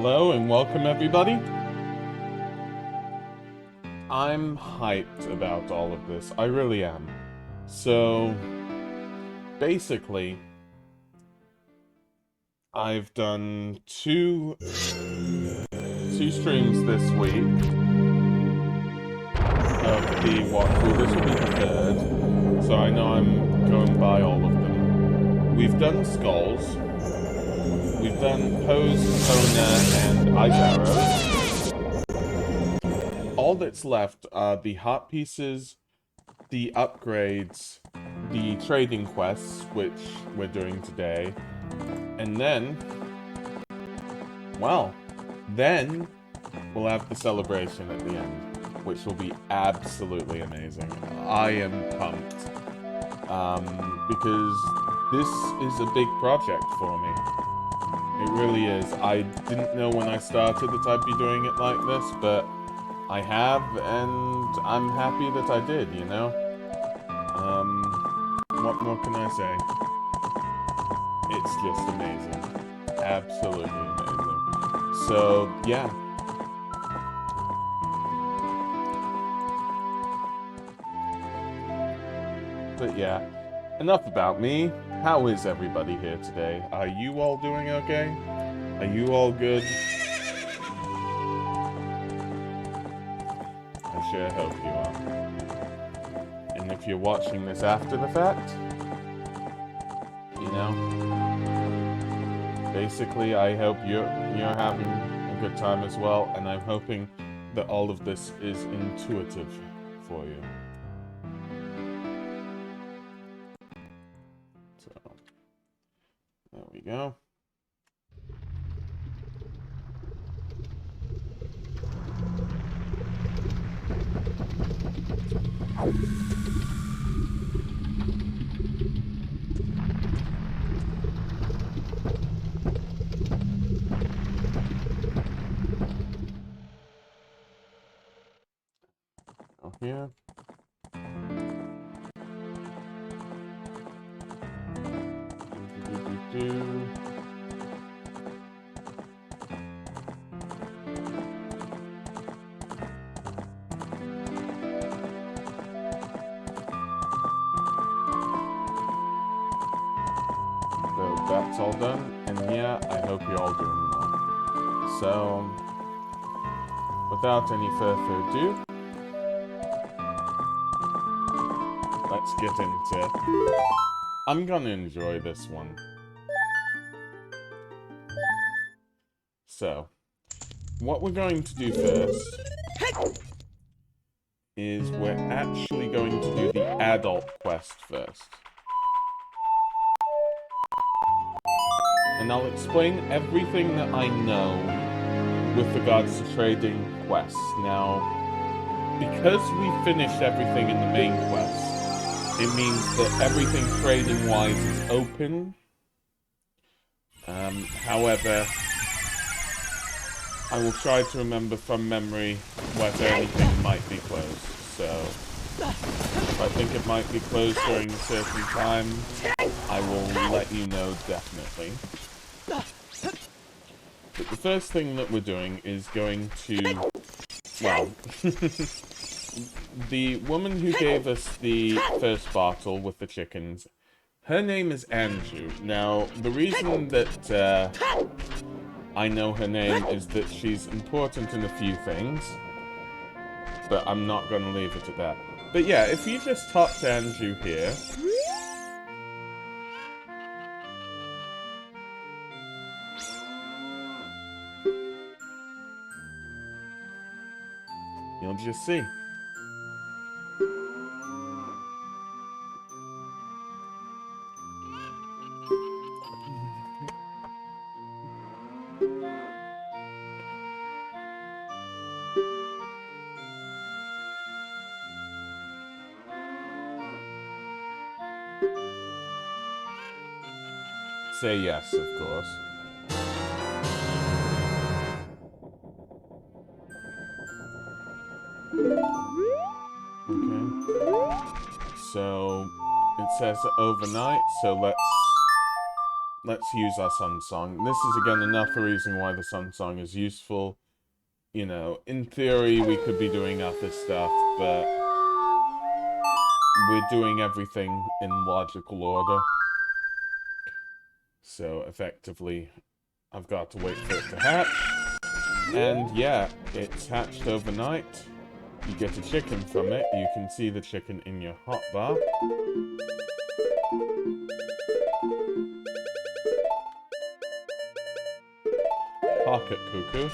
Hello and welcome everybody. I'm hyped about all of this. I really am. So, basically, I've done two streams this week of the walkthrough. This will be the third, so I know I'm going by all of them. We've done Skulls. We've done Pose, Kona, and Ice Arrows. All that's left are the heart pieces, the upgrades, the trading quests, which we're doing today, and then, well, then we'll have the celebration at the end, which will be absolutely amazing. I am pumped, because this is a big project for me. It really is. I didn't know when I started that I'd be doing it like this, but I have, and I'm happy that I did, you know? What more can I say? It's just amazing. Absolutely amazing. So, yeah. But yeah, enough about me. How is everybody here today? Are you all doing okay? Are you all good? I sure hope you are. And if you're watching this after the fact, you know, basically I hope you're having a good time as well, and I'm hoping that all of this is intuitive for you. There we go. Go here. So that's all done, and yeah, I hope you're all doing well. So, without any further ado, let's get into it. I'm gonna enjoy this one. So, what we're going to do first is we're actually going to do the adult quest first. And I'll explain everything that I know with regards to trading quests. Now, because we finished everything in the main quest, it means that everything trading-wise is open. However, I will try to remember from memory whether anything might be closed. So, if I think it might be closed during a certain time, I will let you know definitely. But the first thing that we're doing is going to, well, the woman who gave us the first bottle with the chickens, her name is Anju. Now, the reason that I know her name is that she's important in a few things, but I'm not going to leave it at that. But yeah, if you just talk to Anju here, you'll just see. Say yes, of course. Okay. So, it says overnight, so let's let's use our Sun Song. This is again another reason why the Sun Song is useful. You know, in theory we could be doing other stuff, but we're doing everything in logical order. So effectively, I've got to wait for it to hatch. And yeah, it's hatched overnight. You get a chicken from it. You can see the chicken in your hotbar. Pocket Cucco.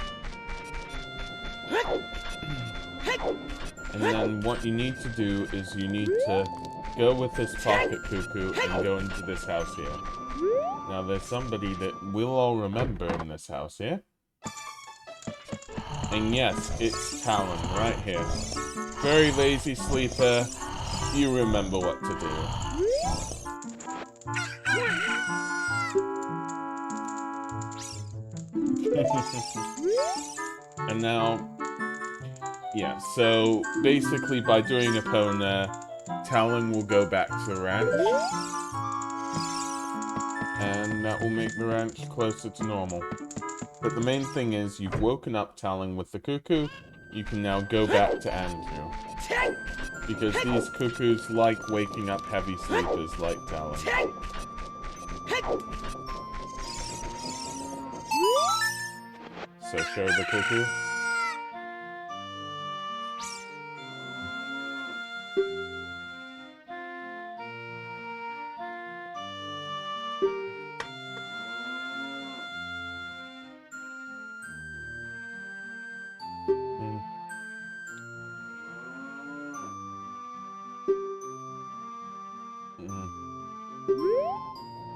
And then what you need to do is you need to go with this Pocket Cucco and go into this house here. Now there's somebody that we'll all remember in this house here. And yes, it's Talon right here. Very lazy sleeper. You remember what to do. And now, yeah, so basically by doing Epona, Talon will go back to the ranch. And that will make the ranch closer to normal. But the main thing is, you've woken up Talon with the cuckoo, you can now go back to Andrew. Because these cuckoos like waking up heavy sleepers like Talon. So show the cuckoo.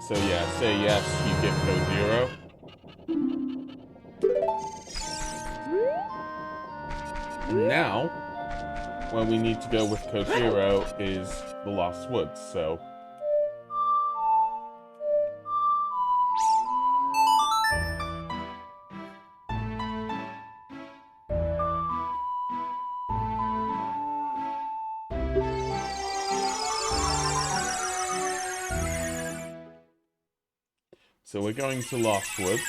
So yeah, say yes, you get Cojiro. And now, where we need to go with Cojiro is the Lost Woods, so... So we're going to Lost Woods.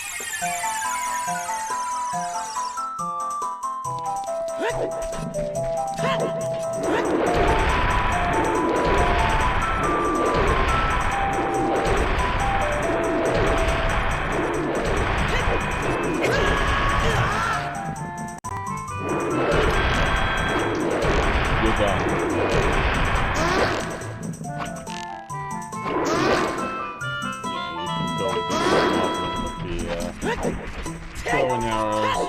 You're done. Bow and arrows.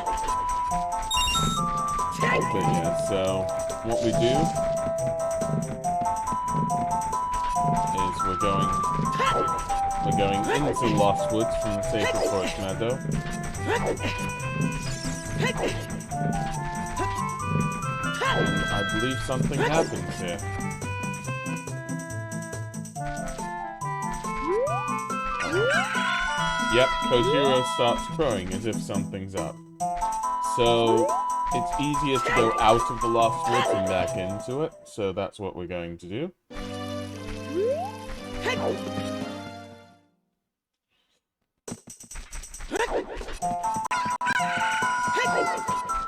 But yeah, so what we do is we're going into Lost Woods from the Sacred Forest Meadow. And I believe something happens here. Yep, Cojiro starts crowing as if something's up. So, it's easier to go out of the Lost Woods and back into it, so that's what we're going to do.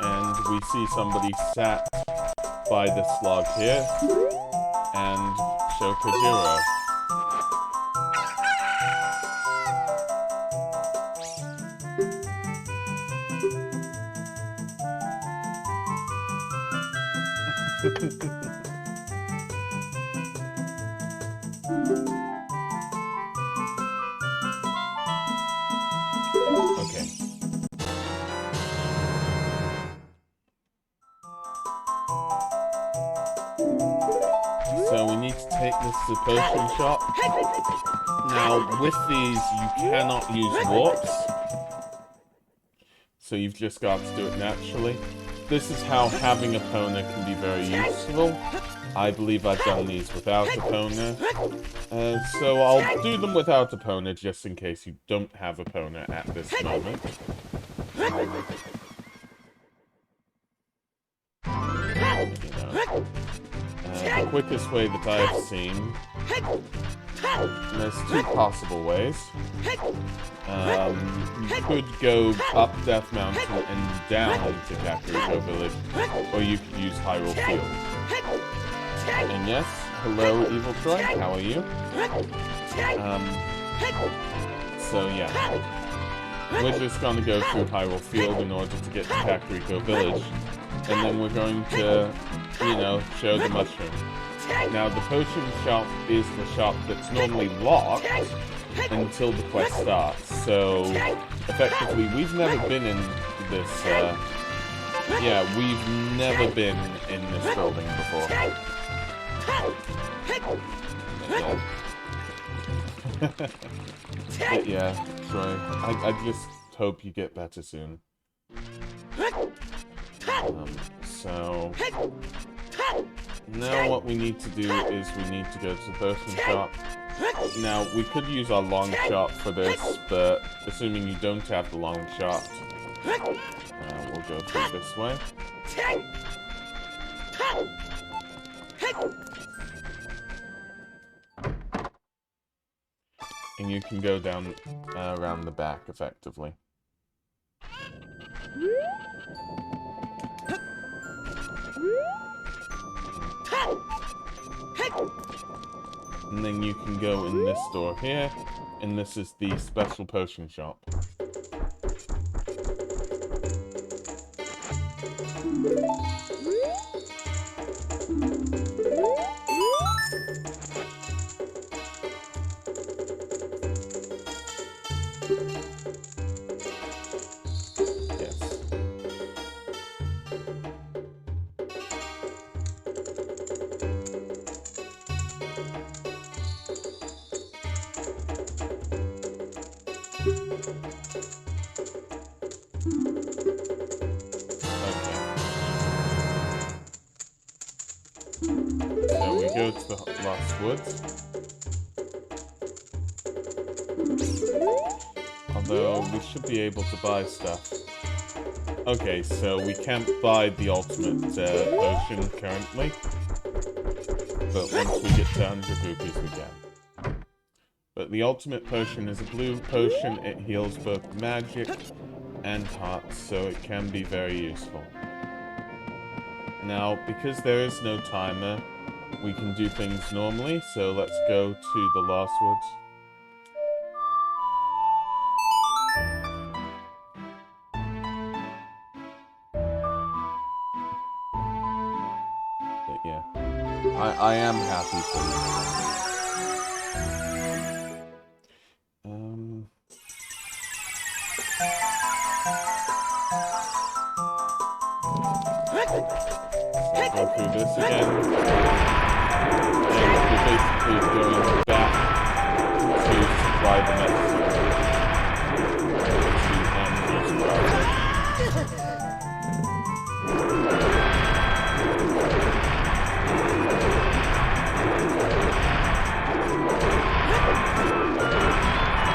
And we see somebody sat by this log here, and show Cojiro. Okay. So we need to take this to the potion shop. Now, with these, you cannot use warps. So you've just got to do it naturally. This is how having a Epona can be very useful. I believe I've done these without a Epona. So I'll do them without a Epona just in case you don't have a Epona at this moment. You know, the quickest way that I've seen There's two possible ways. You could go up Death Mountain and down to Kakariko Village, or you could use Hyrule Field. And yes, hello Evil Troy, how are you? So yeah, we're just gonna go through Hyrule Field in order to get to Kakariko Village, and then we're going to, you know, show the mushroom. Now, the potion shop is the shop that's normally locked until the quest starts. So, effectively, we've never been in this, yeah, we've never been in this building before. But yeah, Troy, I just hope you get better soon. So... now what we need to do is we need to go to the potion shop. Now, we could use our long shot for this, but assuming you don't have the long shot, we'll go through this way. And you can go down around the back, effectively. And then you can go in this door here, and this is the special potion shop. Go to the Lost Woods. Although, we should be able to buy stuff. Okay, so we can't buy the ultimate potion currently. But once we get to 100 rupees, we can. But the ultimate potion is a blue potion. It heals both magic and hearts, so it can be very useful. Now, because there is no timer, we can do things normally, so let's go to the Lost Woods. But yeah, I am happy for you. So go through this again. And we're basically going back to supply the necessary to just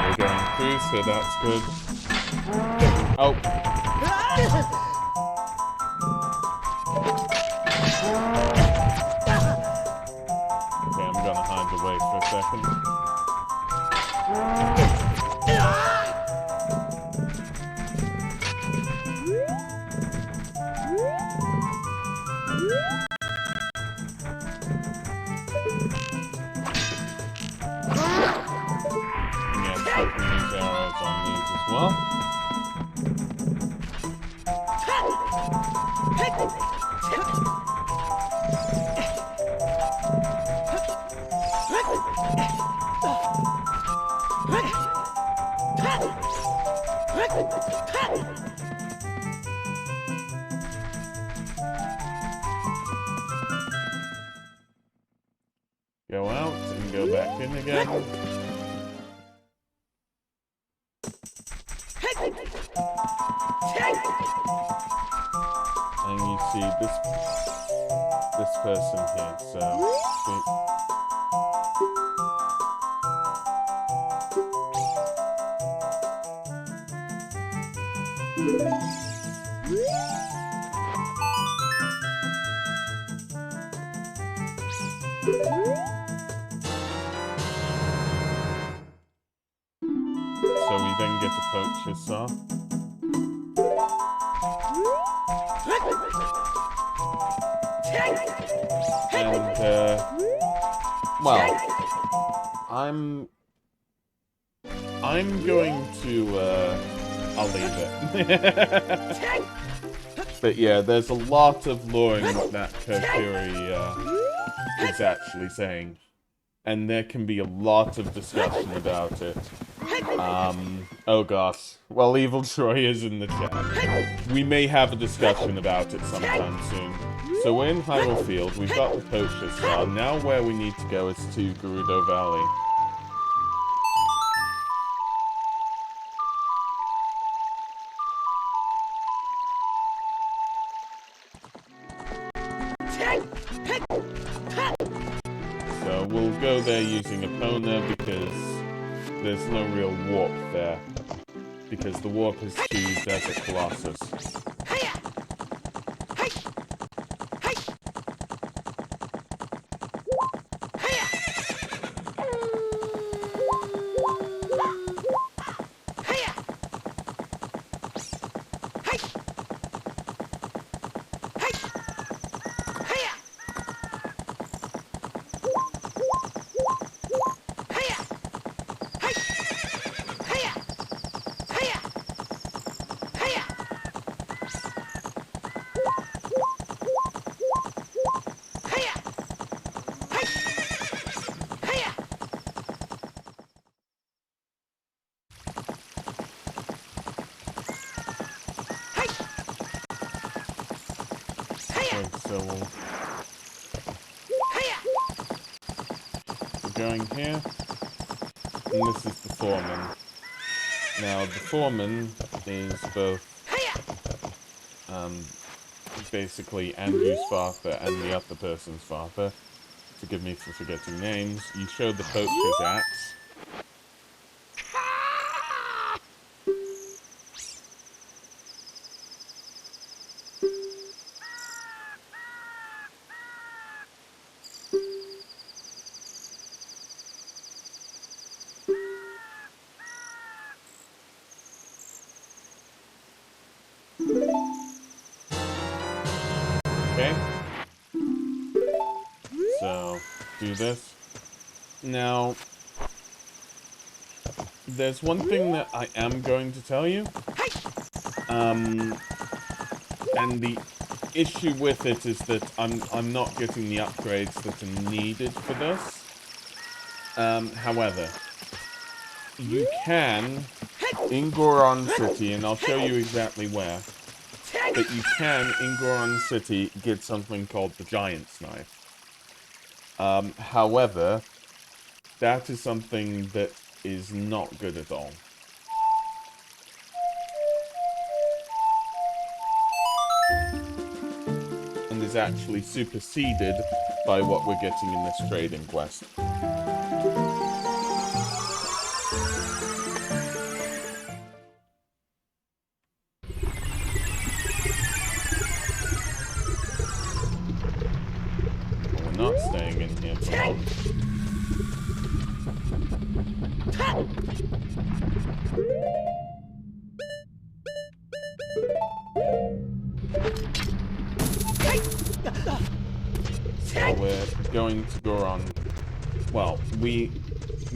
we're going through, so that's good. Oh! Wait for a second. Yes, we can use arrows on these as well. Go out and go back in again. And you see this person here, so sweet. Poachers Saw. And, well, I'm going to, I'll leave it. But yeah, there's a lot of luring that Kokiri, is actually saying. And there can be a lot of discussion about it. Oh gosh. Well, Evil Troy is in the chat. We may have a discussion about it sometime soon. So we're in Hyrule Field, we've got the Poachers Saw. Now where we need to go is to Gerudo Valley. So we'll go there using Epona because there's no real warp there. Because the warp is to Desert Colossus. So we're going here, and this is the foreman. Now the foreman is both basically Andrew's father and the other person's father. Forgive me for forgetting names. You showed the poacher's axe. Okay. So, do this. Now, there's one thing that I am going to tell you. And the issue with it is that I'm not getting the upgrades that are needed for this. However, you can, in Goron City, and I'll show you exactly where, but you can, in Goron City, get something called the Giant's Knife. However, that is something that is not good at all. And is actually superseded by what we're getting in this trading quest. Not staying in here for long. So we're going to Goron. Well, we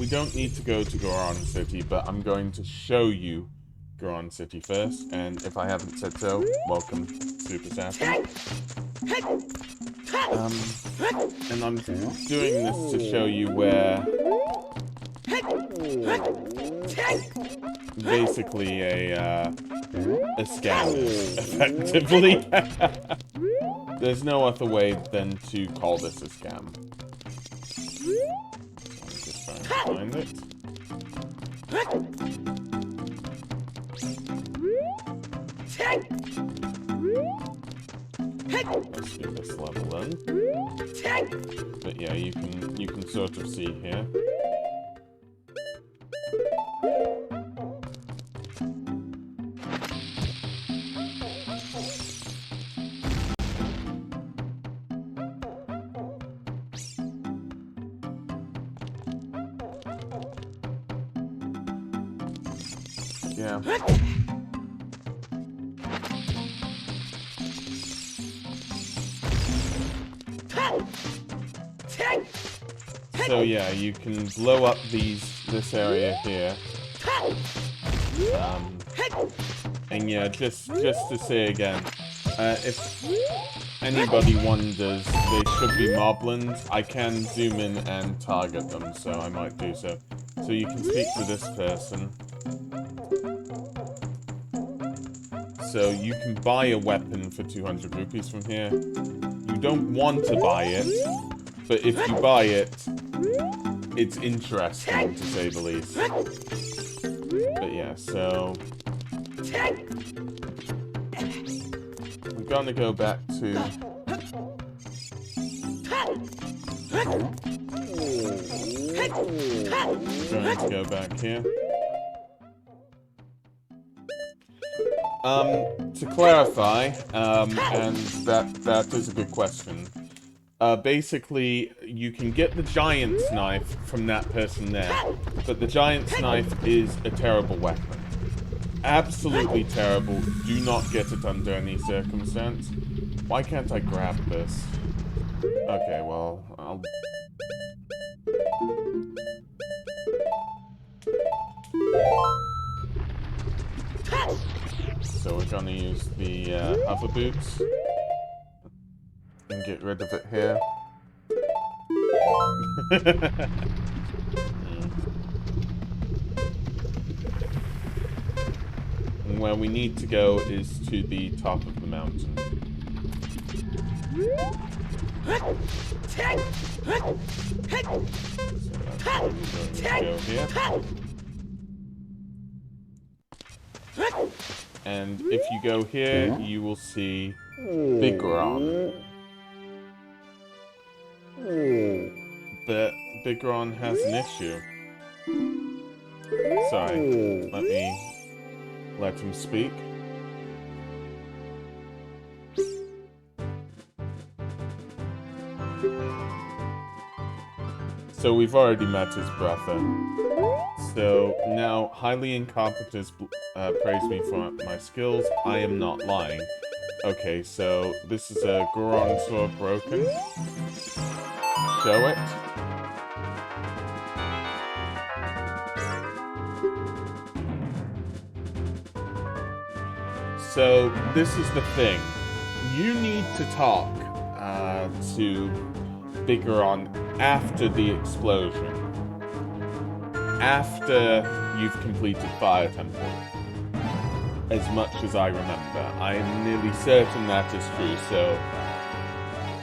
don't need to go to Goron City, but I'm going to show you Goron City first. And if I haven't said so, welcome, Super Sappy. And I'm doing this to show you where basically a scam is, effectively. There's no other way than to call this a scam. I'm just trying to find it. Let's do this level then. But yeah, you can sort of see here. Yeah. So yeah, you can blow up this area here. And yeah, just to say again, if anybody wonders, they should be moblins. I can zoom in and target them, so I might do so. So you can speak to this person. So you can buy a weapon for 200 rupees from here. You don't want to buy it, but if you buy it, it's interesting, to say the least. But yeah, so... we're gonna go back to... going to go back here. To clarify, and that is a good question. Basically, you can get the giant's knife from that person there, but the giant's knife is a terrible weapon. Absolutely terrible. Do not get it under any circumstance. Why can't I grab this? Okay, well, I'll... So we're gonna use the hover boots and get rid of it here. And where we need to go is to the top of the mountain. So go here. And if you go here, you will see Biggoron. But Biggoron has an issue. Sorry, let him speak. So we've already met his brother. So now, highly incompetents praise me for my skills. I am not lying. Okay, so this is a Biggoron Sword broken. Show it. So this is the thing. You need to talk to Biggoron after the explosion. After you've completed Fire Temple. As much as I remember. I am nearly certain that is true, so...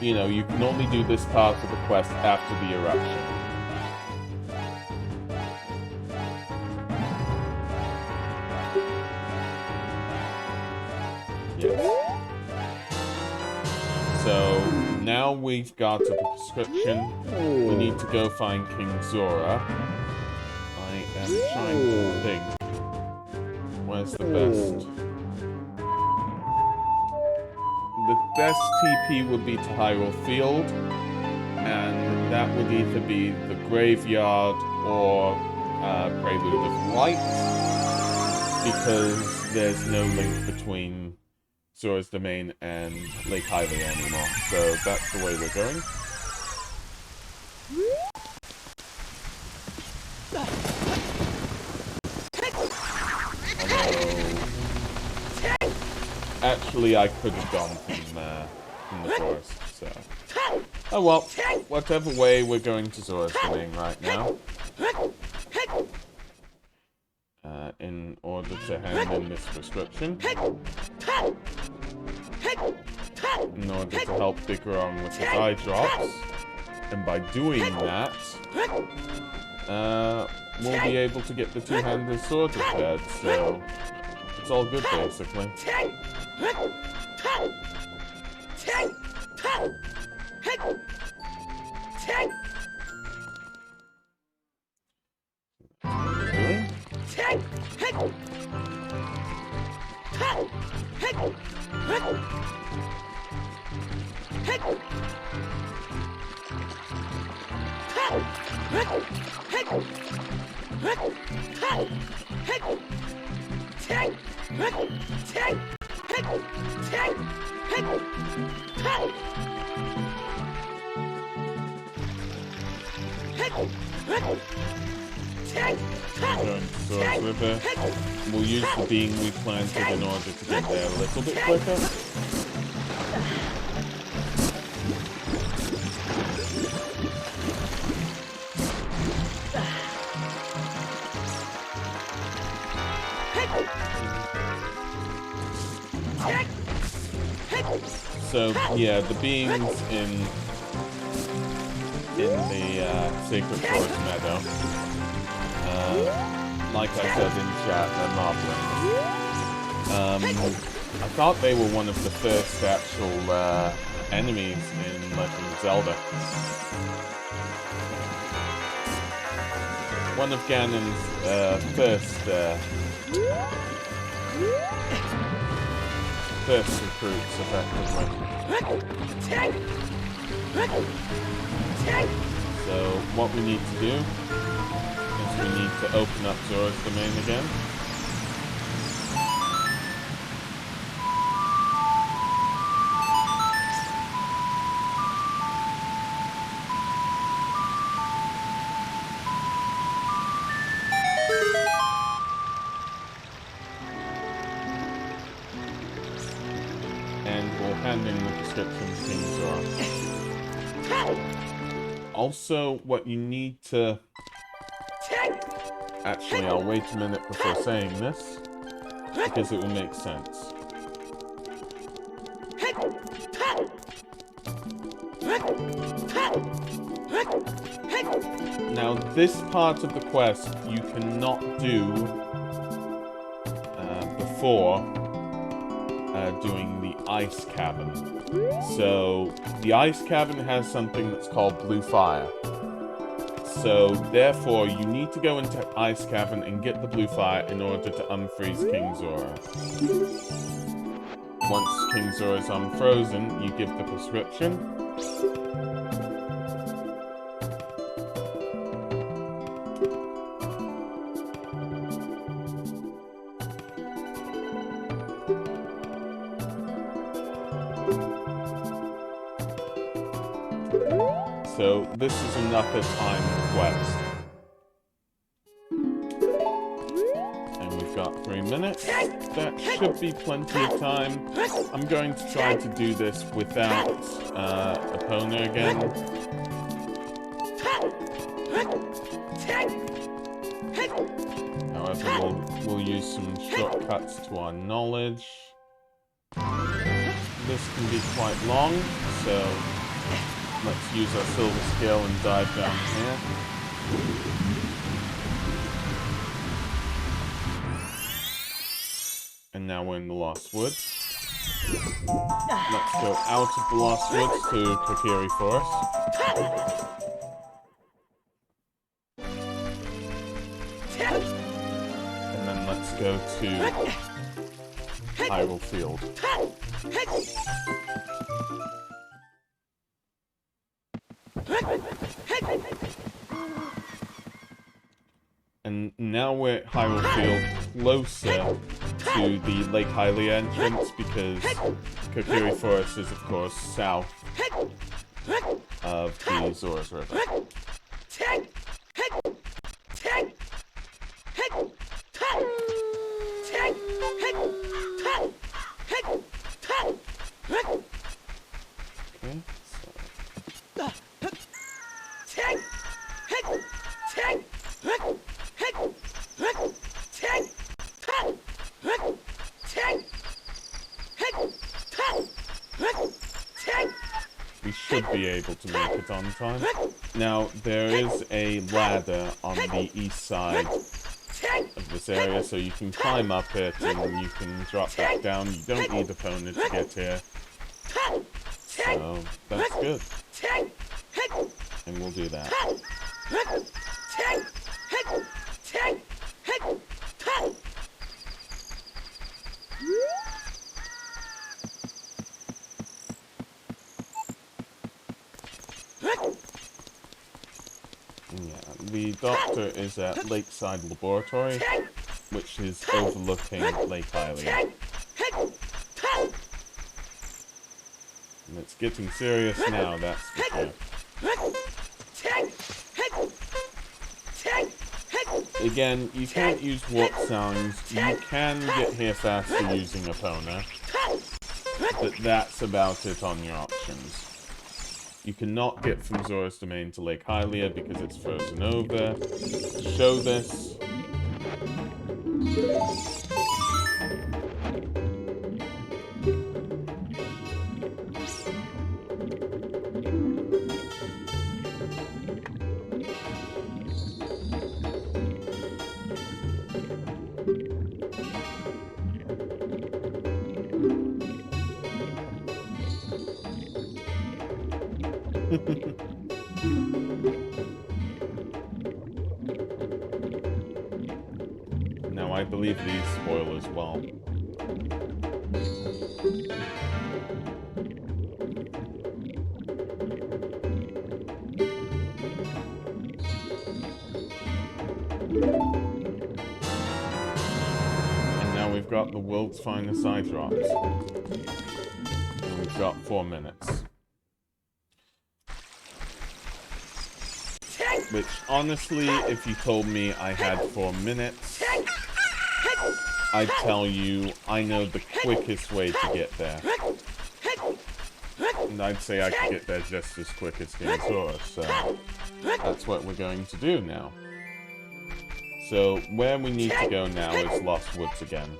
you know, you can only do this part of the quest after the eruption. Yes. So, now we've got a prescription. We need to go find King Zora. I am trying to think. Where's the best? The best TP would be to Hyrule Field, and that would either be the Graveyard or Prelude of Light, because there's no link between Zora's Domain and Lake Hylia anymore, so that's the way we're going. Actually, I could have gone from the forest, so... oh well, whatever way, we're going to Zora's Domain right now. In order to hand in this prescription. In order to help Biggoron with his eye drops. And by doing that, we'll be able to get the two-handed sword repaired, so... it's all good, basically. Going to Zora's River. We'll use the being we planted in order to get there a little bit quicker. So yeah, the beings in the Sacred Forest Meadow, like I said in chat, they're moblins. I thought they were one of the first actual enemies in Legend of Zelda. One of Ganon's first recruits, effectively. So what we need to do is we need to open up Zora's domain again. And we'll hand in the prescription to King Zora. Also, what you need to... Actually, I'll wait a minute before saying this, because it will make sense. Now, this part of the quest you cannot do before doing the Ice Cavern. So, the Ice Cavern has something that's called Blue Fire. So, therefore, you need to go into Ice Cavern and get the Blue Fire in order to unfreeze King Zora. Once King Zora is unfrozen, you give the prescription. So, this is another time quest. And we've got 3 minutes. That should be plenty of time. I'm going to try to do this without Epona again. However, we'll use some shortcuts to our knowledge. This can be quite long, so... let's use our silver scale and dive down here. And now we're in the Lost Woods. Let's go out of the Lost Woods to Kokiri Forest. And then let's go to Hyrule Field. And now we're at Hyrule Field, closer to the Lake Hylia entrance, because Kokiri Forest is, of course, south of the Zora's River. Okay, we should be able to make it on time. Now, there is a ladder on the east side of this area, so you can climb up it and you can drop back down. You don't need a pony to get here. So, that's good. And we'll do that. Yeah, the doctor is at Lakeside Laboratory. which is overlooking Lake Hylia. And it's getting serious now, that's for sure. Again, you can't use warp signs. You can get here faster using Epona, but that's about it on your options. You cannot get from Zora's Domain to Lake Hylia because it's frozen over. To show this, now I believe these spoil as well. And now we've got the world's finest eye drops. And we've got 4 minutes. Which, honestly, if you told me I had 4 minutes, I'd tell you I know the quickest way to get there. And I'd say I could get there just as quick as King Zora, so that's what we're going to do now. So, where we need to go now is Lost Woods again.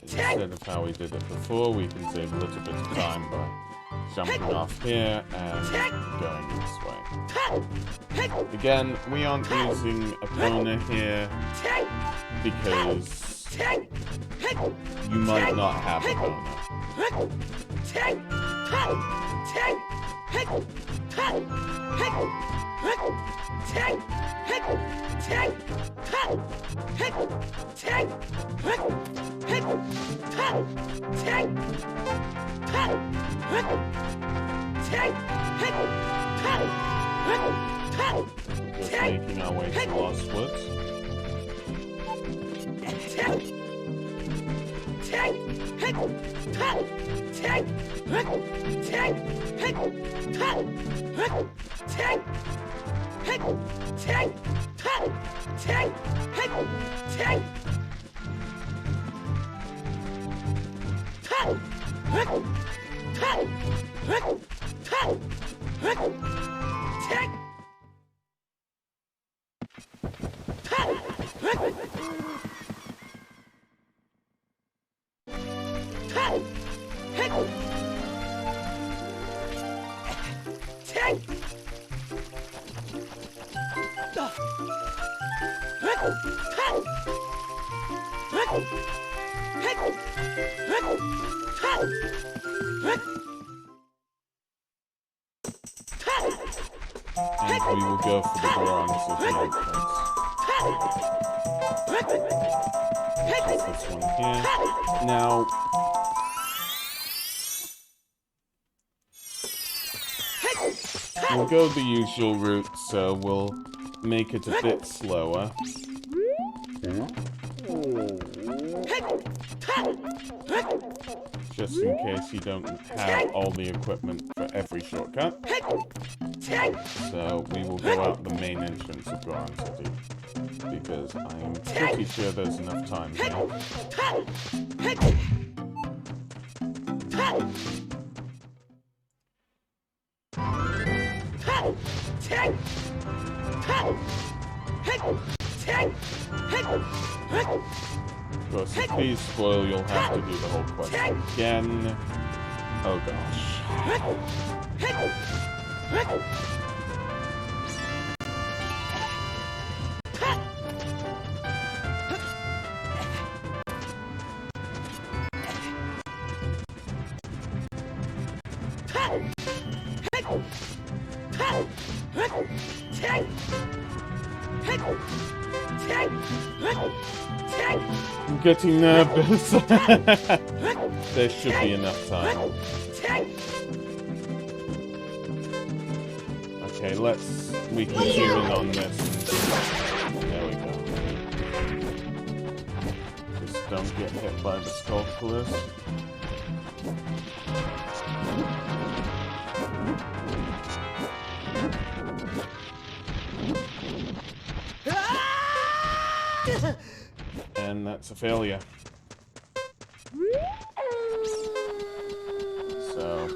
Instead of how we did it before, we can save a little bit of time by jumping off here and going this way. Again, we aren't using Epona here because you might not have Epona. Just making our way to Lost Woods. And we will go for the Gorons as the entrance. Put this one here. Now, we'll go the usual route, so we'll make it a bit slower. Just in case you don't have all the equipment for every shortcut. So we will go out the main entrance of Goron City, because I'm pretty sure there's enough time now. Of course, if these spoil, you'll have to do the whole quest again. Oh gosh. I'm getting nervous. There should be enough time. Okay, we can zoom in on this. There we go. Just don't get hit by the sculptures. And that's a failure. So...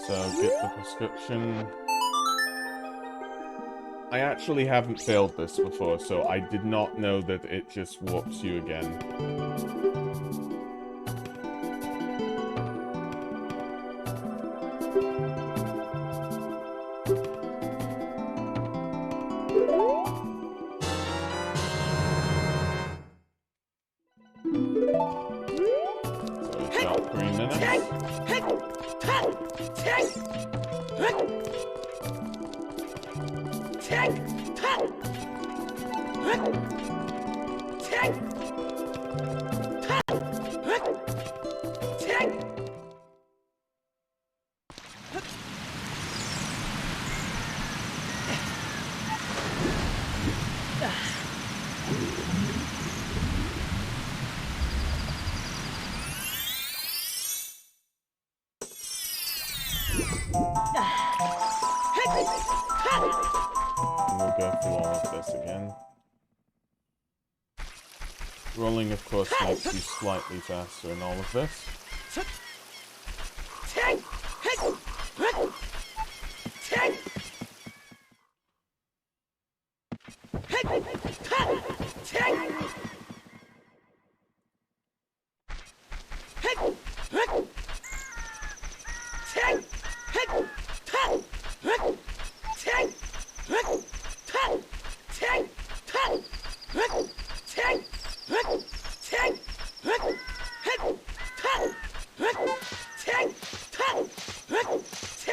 So, get the prescription. I actually haven't failed this before, so I did not know that it just warps you again. So we've got 3 minutes. We'll go through all of this again. Rolling, of course, makes you slightly faster in all of this.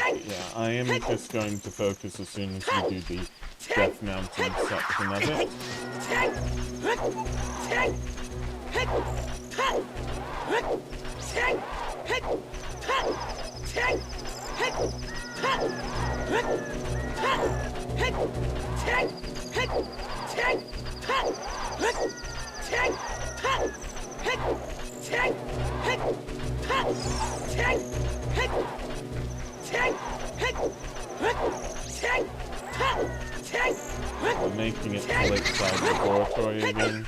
Yeah, I am just going to focus as soon as we do the death mountain section of it. We're making it to Lakeside Laboratory again.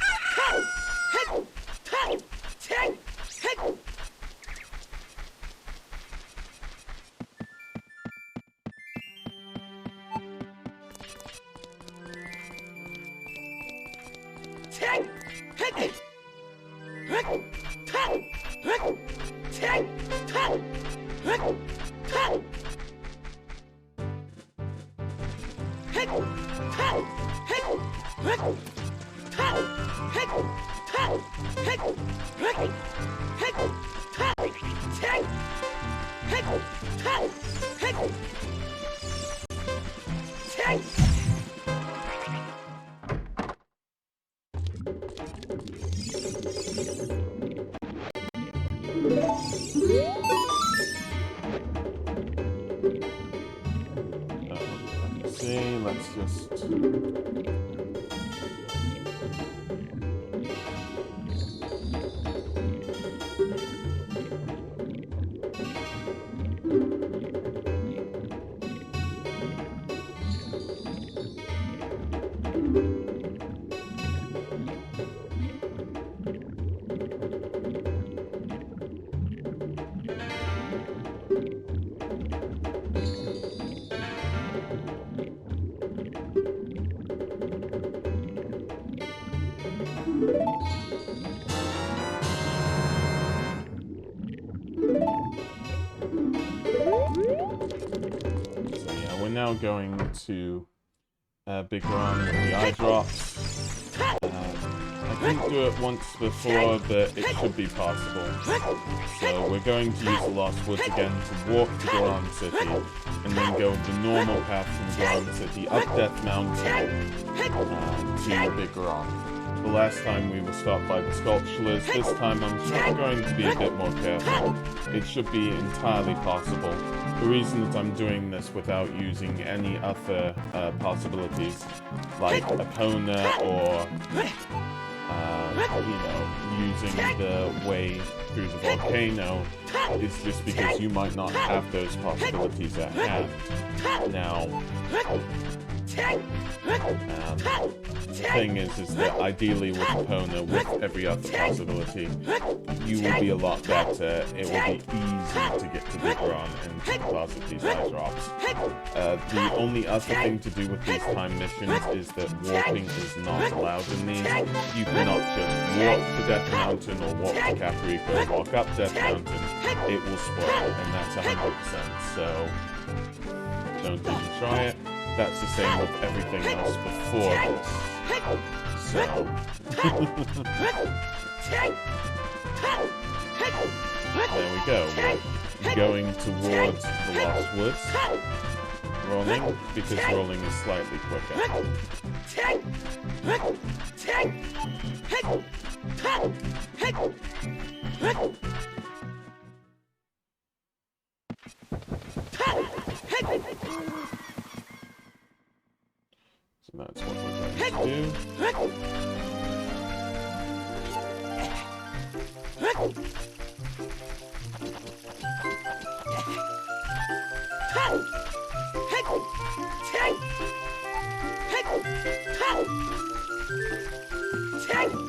Let's just... Now going to Biggoron with the eye drops. I didn't do it once before, but it should be possible. So we're going to use the Lost Woods again to walk to Goron City, and then go the normal path from Goron City up Death Mountain to Biggoron. The last time we were stopped by the Sculptureless. This time I'm going to be a bit more careful. It should be entirely possible. The reason that I'm doing this without using any other possibilities, like Epona or, you know, using the way through the volcano, is just because you might not have those possibilities at hand. Now, the thing is that ideally with Epona, with every other possibility, you will be a lot better. It will be easy to get to Biggoron and to deposit these eye drops. The only other thing to do with these time missions is that walking is not allowed in these. You cannot just walk to Death Mountain or walk to Caprico or walk up Death Mountain. It will spoil, and that's 100%, so don't even try it. That's the same with everything else before this. So... there we go. We're going towards the Lost Woods. Rolling, because rolling is slightly quicker. So that's what we're going to do.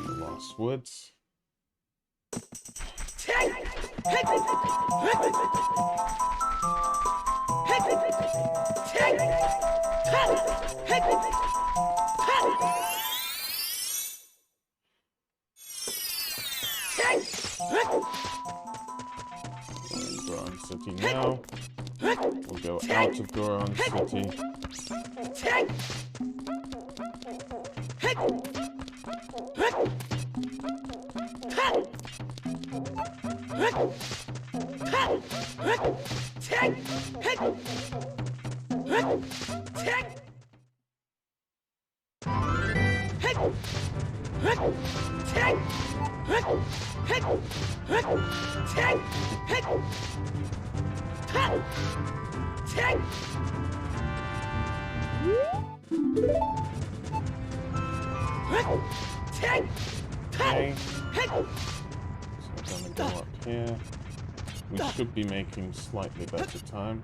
The Lost Woods. Goron City now. We'll go out of Goron City. Okay. So we're gonna go up here. We should be making slightly better time.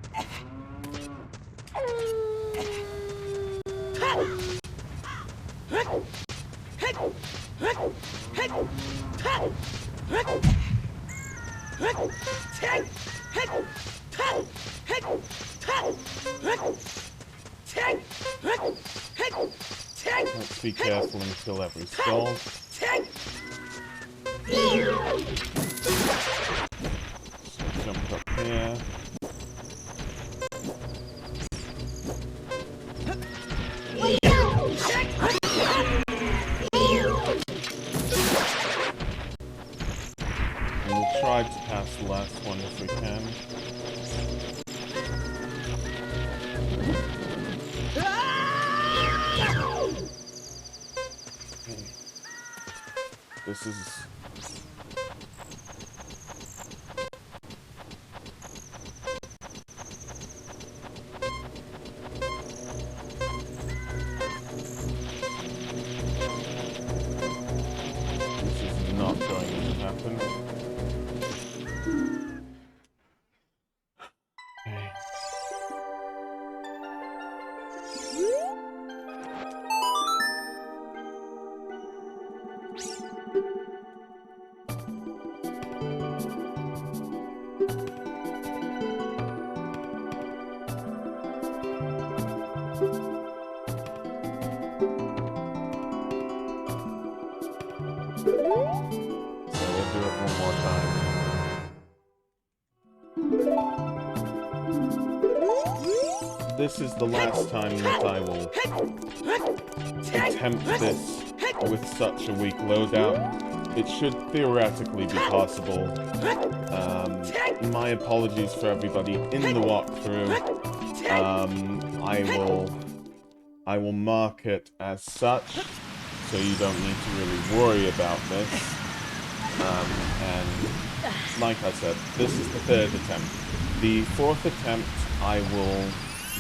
Let's be careful and kill every skull. So jump up here. And we'll try to pass the last one if we can. This is... not going to happen. Okay. This is the last time that I will attempt this with such a weak loadout, it should theoretically be possible. My apologies for everybody in the walkthrough. I will mark it as such, so you don't need to really worry about this. And like I said, this is the third attempt. The fourth attempt, I will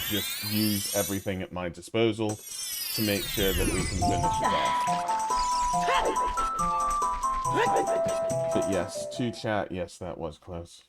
just use everything at my disposal to make sure that we can finish it off. But yes, to chat, yes, that was close.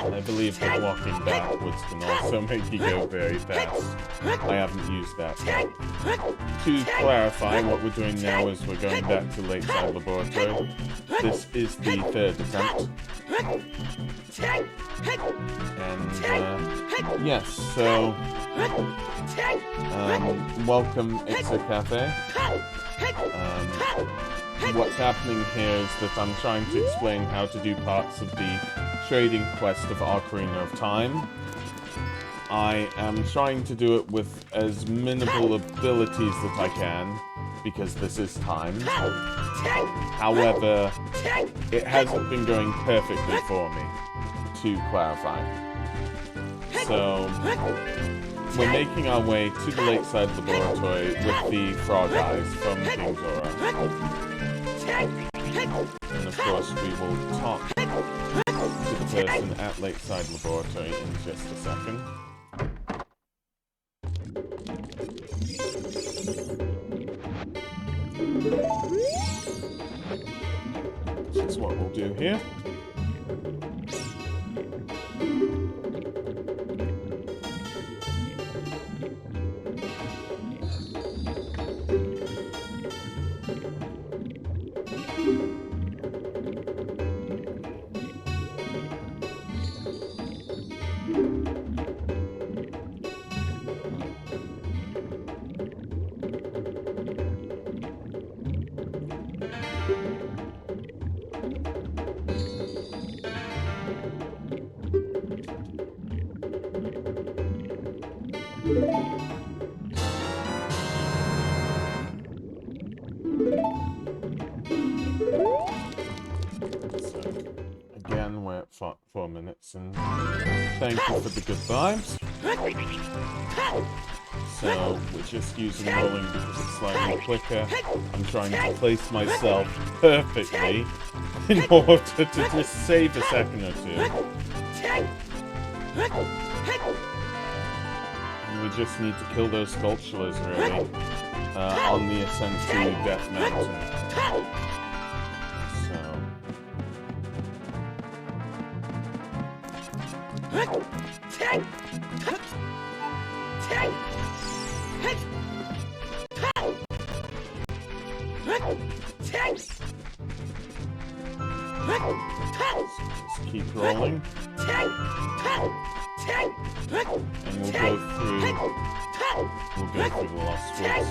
I believe that walking backwards can also make you go very fast. I haven't used that yet. To clarify, what we're doing now is we're going back to Lakeside Laboratory. This is the third attempt. And, yes, so... welcome, It's a Cafe. What's happening here is that I'm trying to explain how to do parts of the trading quest of Ocarina of Time. I am trying to do it with as minimal abilities that I can, because this is timed. However, it hasn't been going perfectly for me, to clarify. So, we're making our way to the Lakeside Laboratory with the Frog Eyes from King Goron. And of course, we will talk to the person at Lakeside Laboratory in just a second. This is what we'll do here. We're at 4 minutes, and thank you for the good vibes. So, we're just using rolling because it's slightly quicker. I'm trying to place myself perfectly in order to just save a second or two. And we just need to kill those sculptures, really, on the ascent to Death Mountain. Just keep rolling. And we'll go through the Lost Woods.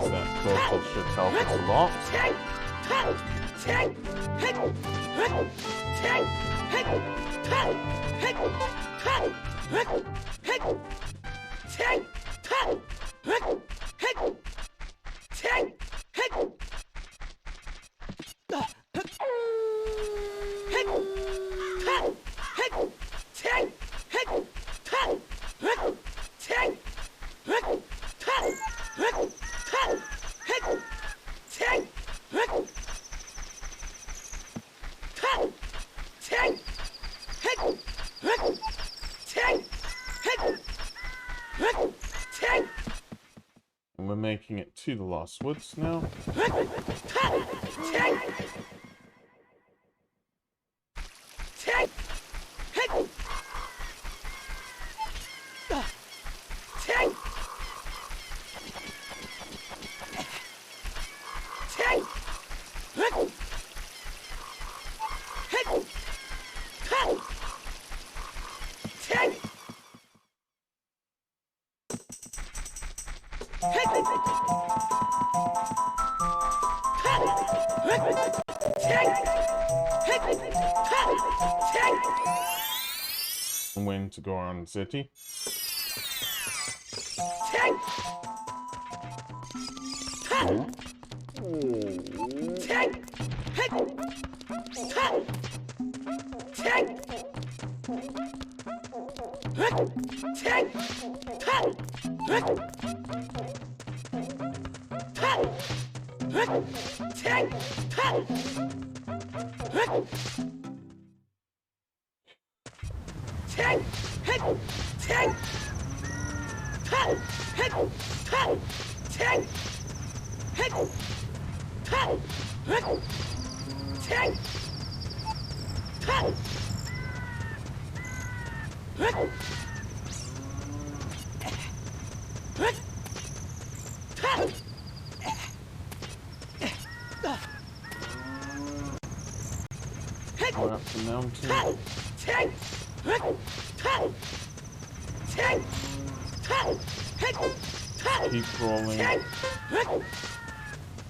That portal should help us a lot. And we're making it to the Lost Woods now. And we're into Goron City. We're up the mountain. Keep rolling.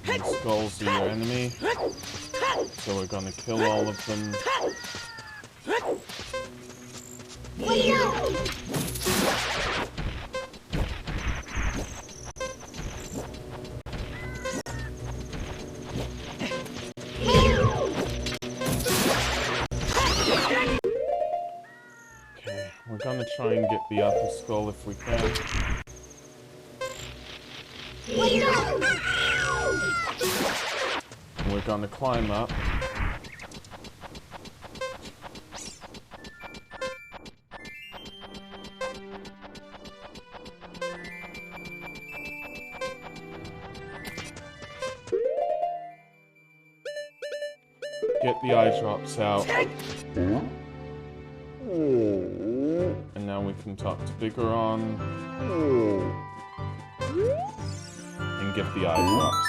And skulls are your enemy. So we're gonna kill all of them. Okay, we're gonna try and get the upper skull if we can. And we're gonna climb up. Get the eye drops out. And now we can talk to Biggoron. And get the eye drops.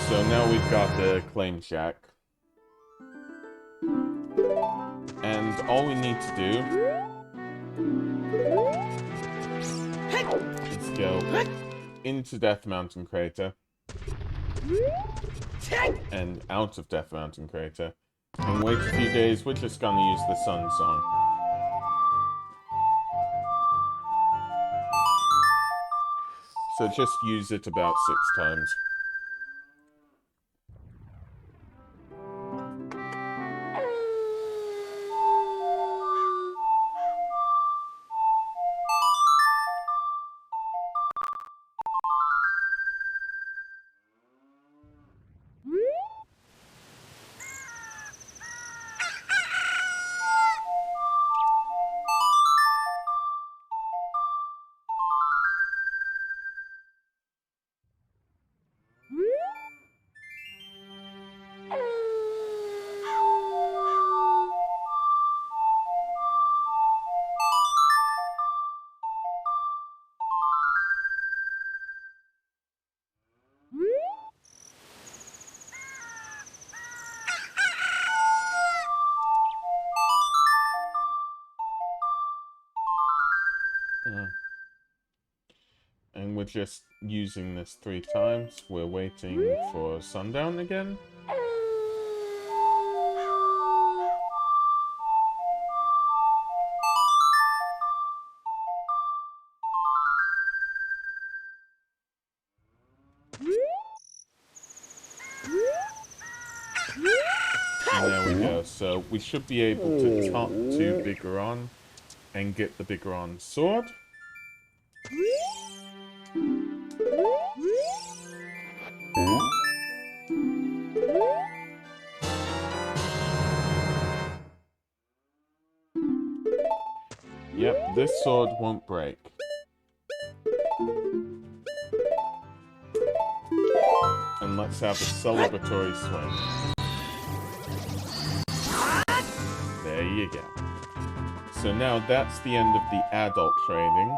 So now we've got the claim shack. And all we need to do is go into Death Mountain Crater and out of Death Mountain Crater and wait a few days. We're just gonna use the Sun Song. So just use it about 6 times. And we're just using this 3 times. We're waiting for sundown again. there we go. So we should be able to talk to Biggoron and get the Biggoron Sword. Yep, this sword won't break. And let's have a celebratory swing. There you go. So now that's the end of the adult trading.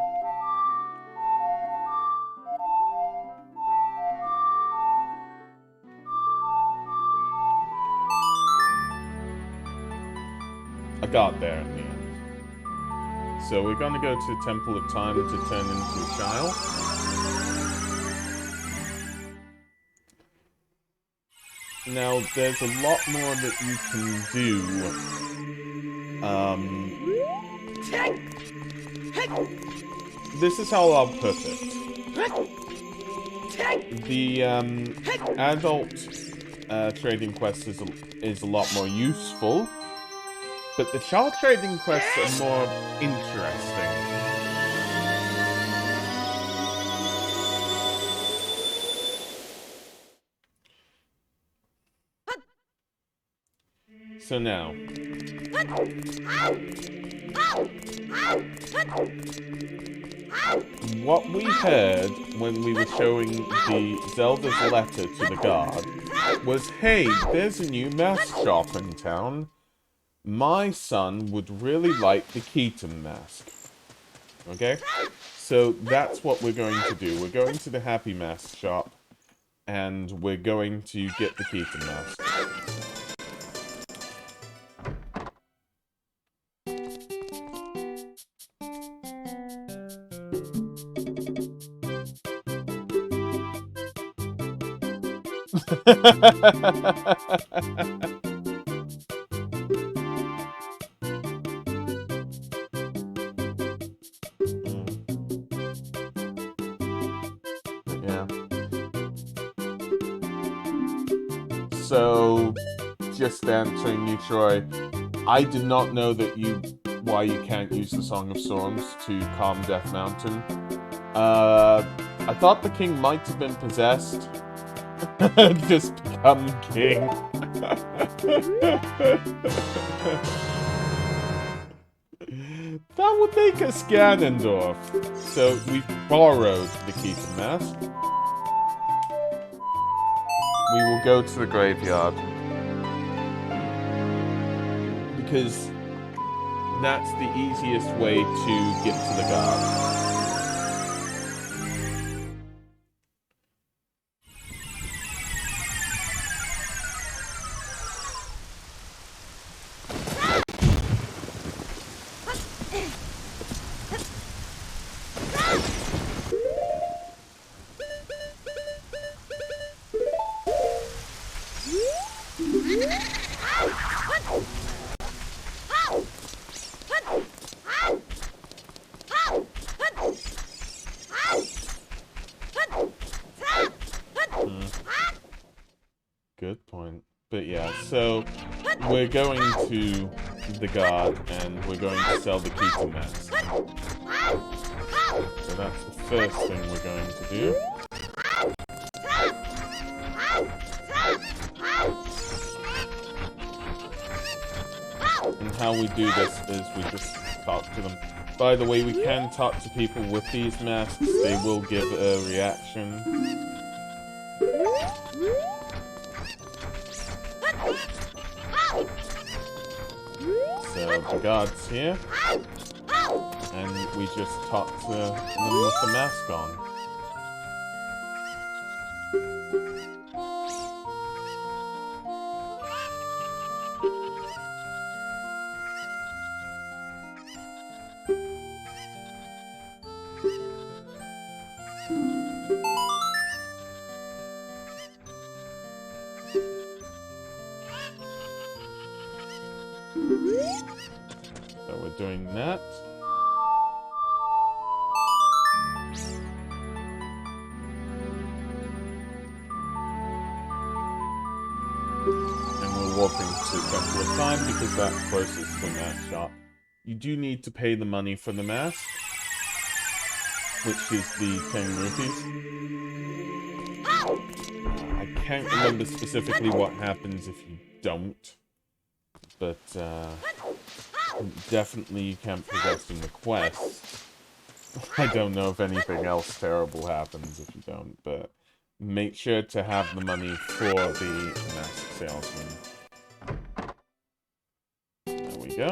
I got there in the end. So we're gonna go to Temple of Time to turn into a child. Now, there's a lot more that you can do. This is how I'll put it. The adult trading quest is a lot more useful, but the child trading quests are more interesting. So now, what we heard when we were showing the Zelda's letter to the guard was, hey, there's a new mask shop in town. My son would really like the Keaton mask. Okay? So that's what we're going to do. We're going to the Happy Mask shop, and we're going to get the Keaton mask. Yeah. So, just answering you, Troy, I did not know that why you can't use the Song of Storms to calm Death Mountain. I thought the king might have been possessed. Just become king. That would make us Ganondorf. So we borrowed the Keaton mask. We will go to the graveyard. Because that's the easiest way to get to the guard. Good point. But yeah, so we're going to the guard and we're going to sell the Keaton mask. So that's the first thing we're going to do. And how we do this is we just talk to them. By the way, we can talk to people with these masks. They will give a reaction. So the guard's here. And we just talk to them with the mask on. So we're doing that. And we're warping to Temple of Time because that's closest to the mask shop. You do need to pay the money for the mask, which is the 10 rupees. I can't remember specifically what happens if you don't, but definitely you can't progress in the quest. I don't know if anything else terrible happens if you don't, but make sure to have the money for the mask salesman. There we go.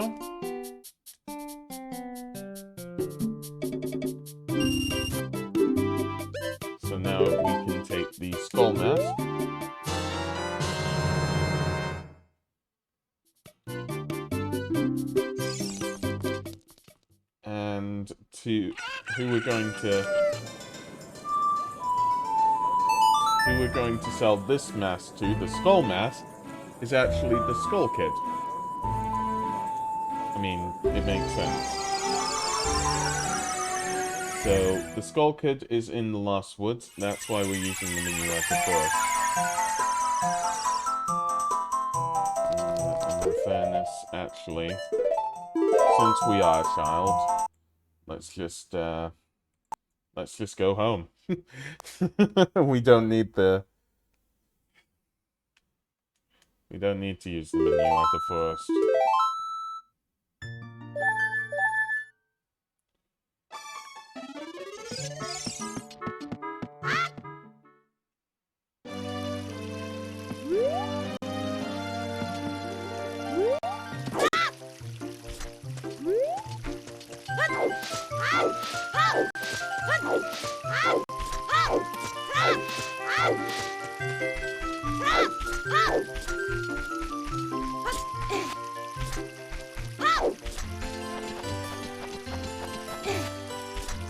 So now we can take the skull mask. And who we're going to sell this mask to, the skull mask, is actually the Skull Kid. I mean, it makes sense. So, the Skull Kid is in the Lost Woods. That's why we're using the minuet first. And in fairness, actually, since we are a child, let's just go home. We don't need to use the minuet first.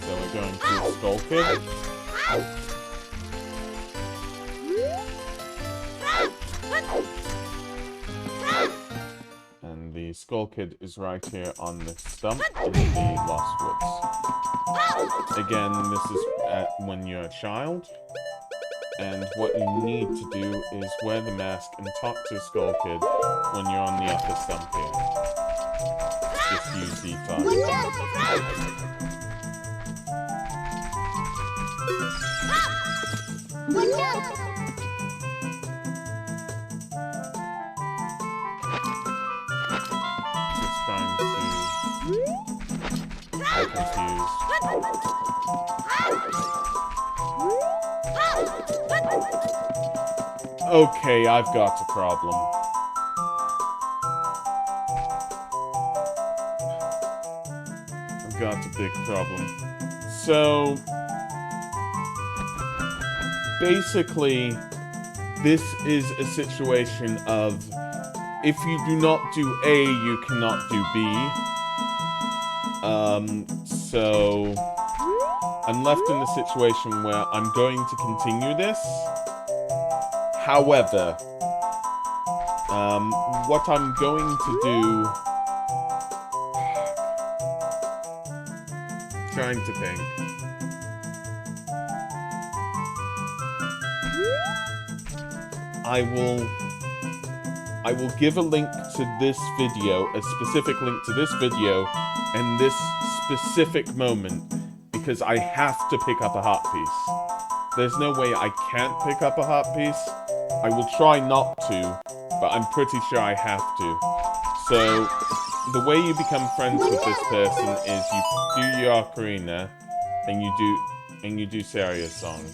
So we're going to Skull Kid. And the Skull Kid is right here on this stump in the Lost Woods. Again, this is when you're a child. And what you need to do is wear the mask and talk to the Skull Kid when you're on the upper stump here. Just use the talk. Just trying to... I'm confused. Okay, I've got a problem. I've got a big problem. So, basically, this is a situation of, if you do not do A, you cannot do B. So, I'm left in a situation where I'm going to continue this. However, what I'm going to do... Trying to think. I will give a link to this video, a specific link to this video, and this specific moment, because I have to pick up a heart piece. There's no way I can't pick up a heart piece. I will try not to, but I'm pretty sure I have to. So, the way you become friends with this person is you do your Ocarina, and you do Serious Song.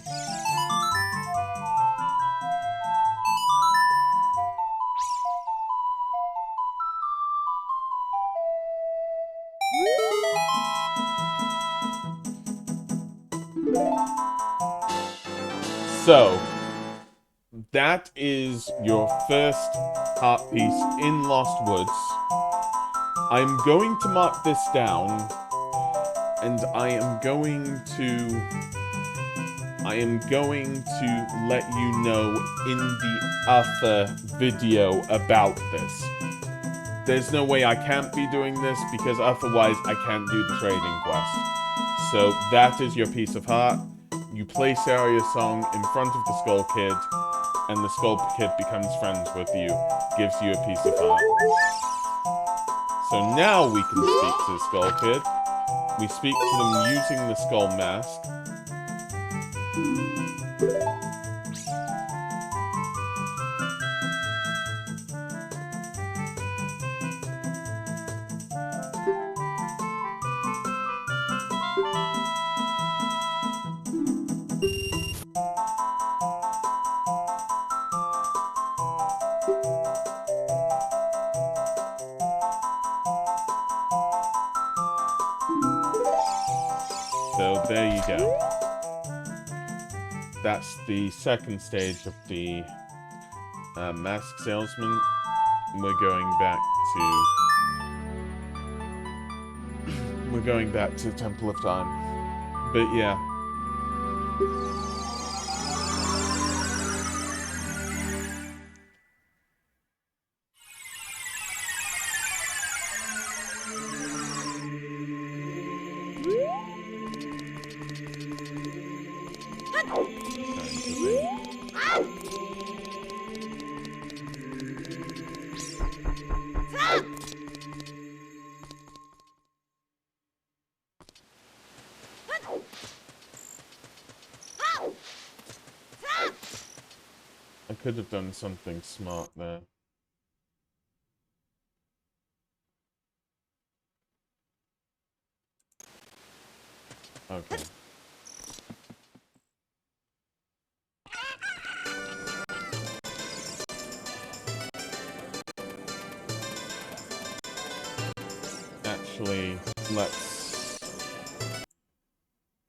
So, that is your first heart piece in Lost Woods. I'm going to mark this down, and I am going to let you know in the other video about this. There's no way I can't be doing this, because otherwise I can't do the trading quest. So that is your piece of heart. You play Serious Song in front of the Skull Kid, and the Skull Kid becomes friends with you, gives you a piece of heart. So now we can speak to the Skull Kid. We speak to them using the Skull Mask. So there you go. That's the second stage of the Mask Salesman. We're going back to Temple of Time. But yeah. I could have done something smart there. Okay. Actually,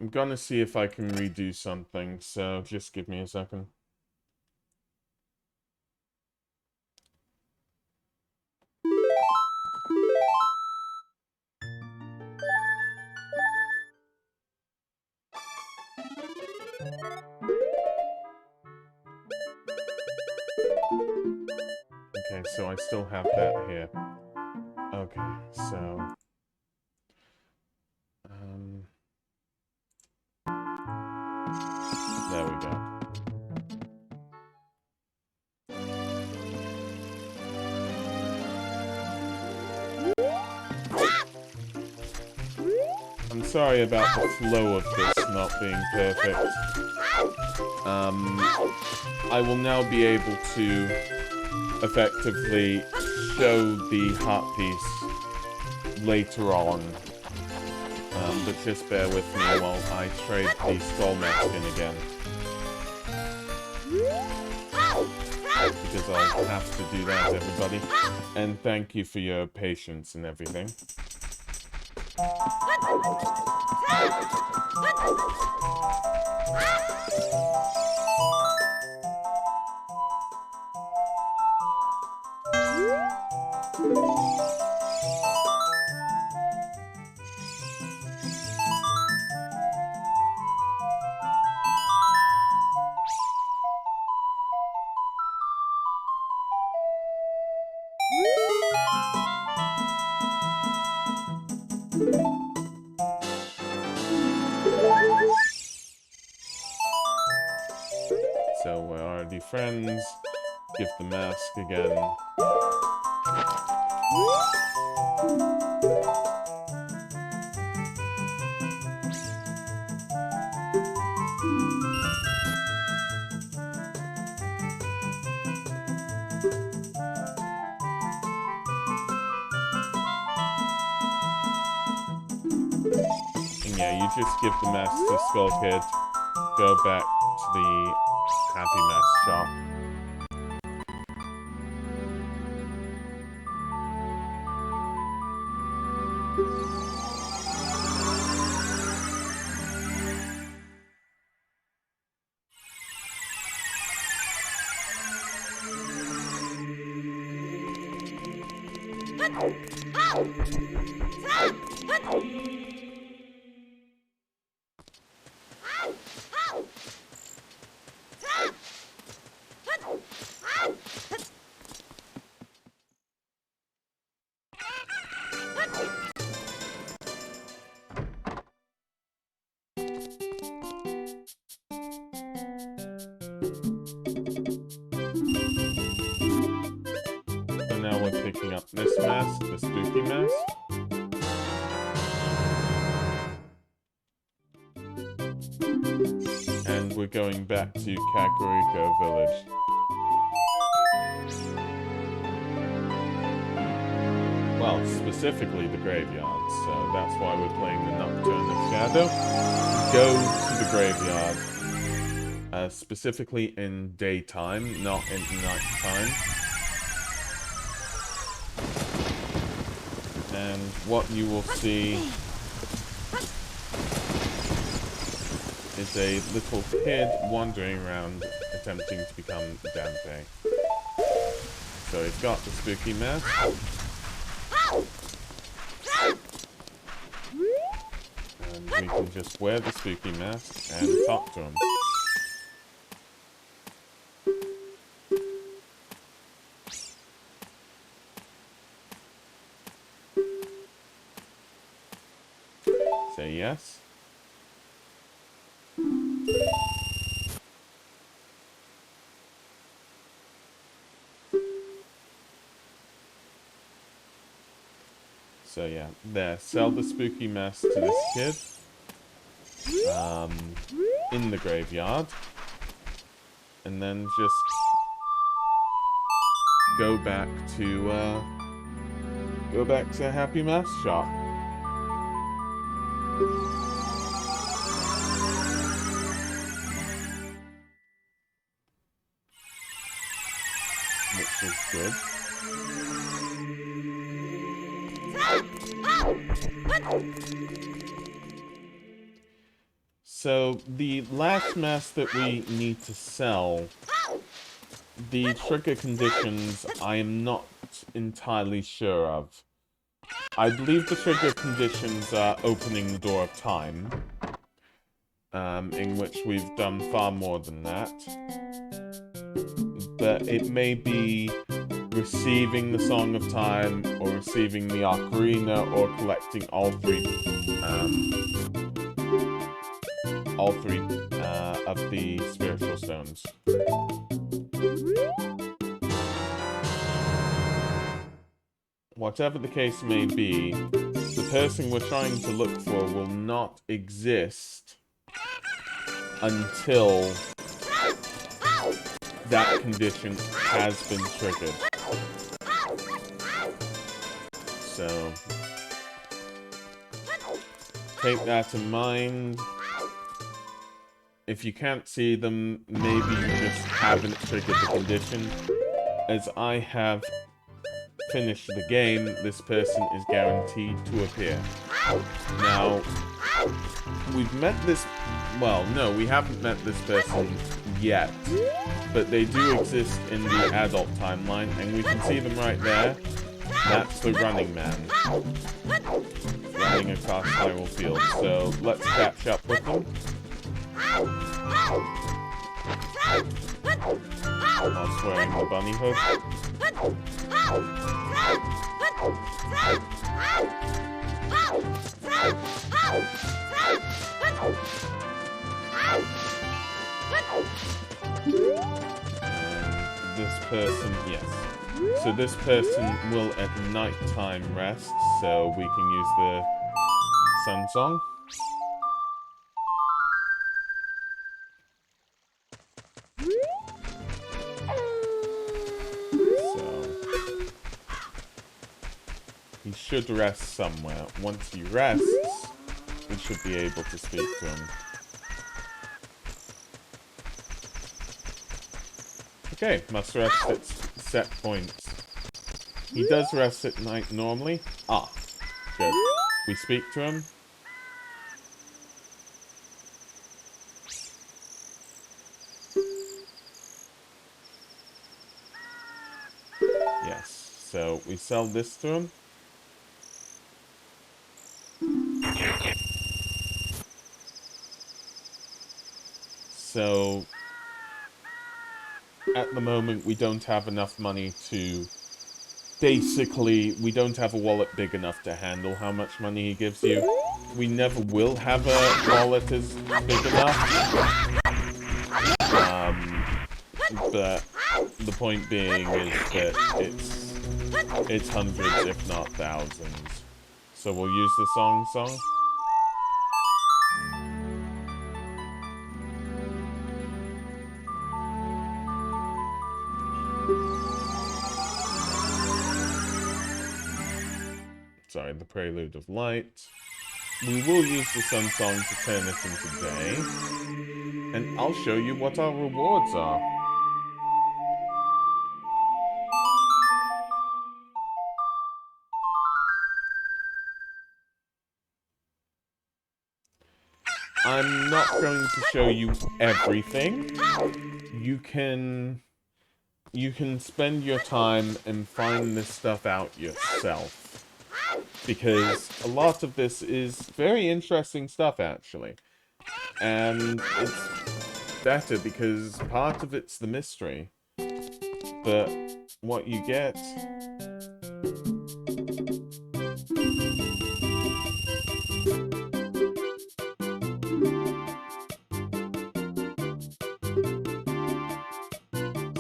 I'm gonna see if I can redo something, so just give me a second. Okay, so I still have that here. Okay, so... there we go. I'm sorry about the flow of this not being perfect. I will now be able to effectively show the heart piece later on. But just bear with me while I trade the Skull Mask in again. Because I'll have to do that, everybody. And thank you for your patience and everything. So we're already friends. Give the mask again. And yeah, you just give the mask to Skull Kid. Go back to the Happy Mask shop. picking up this mask, the spooky mask. And we're going back to Kakariko Village. Well, specifically the graveyard, so that's why we're playing the Nocturne of Shadow. Go to the graveyard, specifically in daytime, not in nighttime. And what you will see is a little kid wandering around attempting to become Dante. So he's got the spooky mask. And we can just wear the spooky mask and talk to him. Say yes. So yeah, there, sell the spooky mask to this kid. In the graveyard. And then just go back to Happy Mask Shop. Which is good. So, the last mask that we need to sell, the trigger conditions I am not entirely sure of. I believe the trigger conditions are opening the door of time, in which we've done far more than that. But it may be receiving the Song of Time, or receiving the Ocarina, or collecting all three of the spiritual stones. Whatever the case may be, the person we're trying to look for will not exist until that condition has been triggered. So, take that in mind. If you can't see them, maybe you just haven't triggered the condition. As I have finished the game, this person is guaranteed to appear. Now, we've met this... Well, no, we haven't met this person yet. But they do exist in the adult timeline, and we can see them right there. That's the running man. Running across Hyrule Field. So, let's catch up with them. Whilst wearing the bunny hood. And this person, yes. So this person will at night time rest, so we can use the Sun Song. He should rest somewhere. Once he rests, we should be able to speak to him. Okay, must rest at set points. He does rest at night normally. Ah, good. We speak to him. Yes, so we sell this to him. So, at the moment, we don't have enough money to... Basically, we don't have a wallet big enough to handle how much money he gives you. We never will have a wallet as big enough. But the point being is that it's It's hundreds, if not thousands. So we'll use the song. Sorry, the Prelude of Light. We will use the Sun Song to turn it into day. And I'll show you what our rewards are. I'm not going to show you everything. You can spend your time and find this stuff out yourself. Because a lot of this is very interesting stuff, actually. And it's better because part of it's the mystery. But what you get...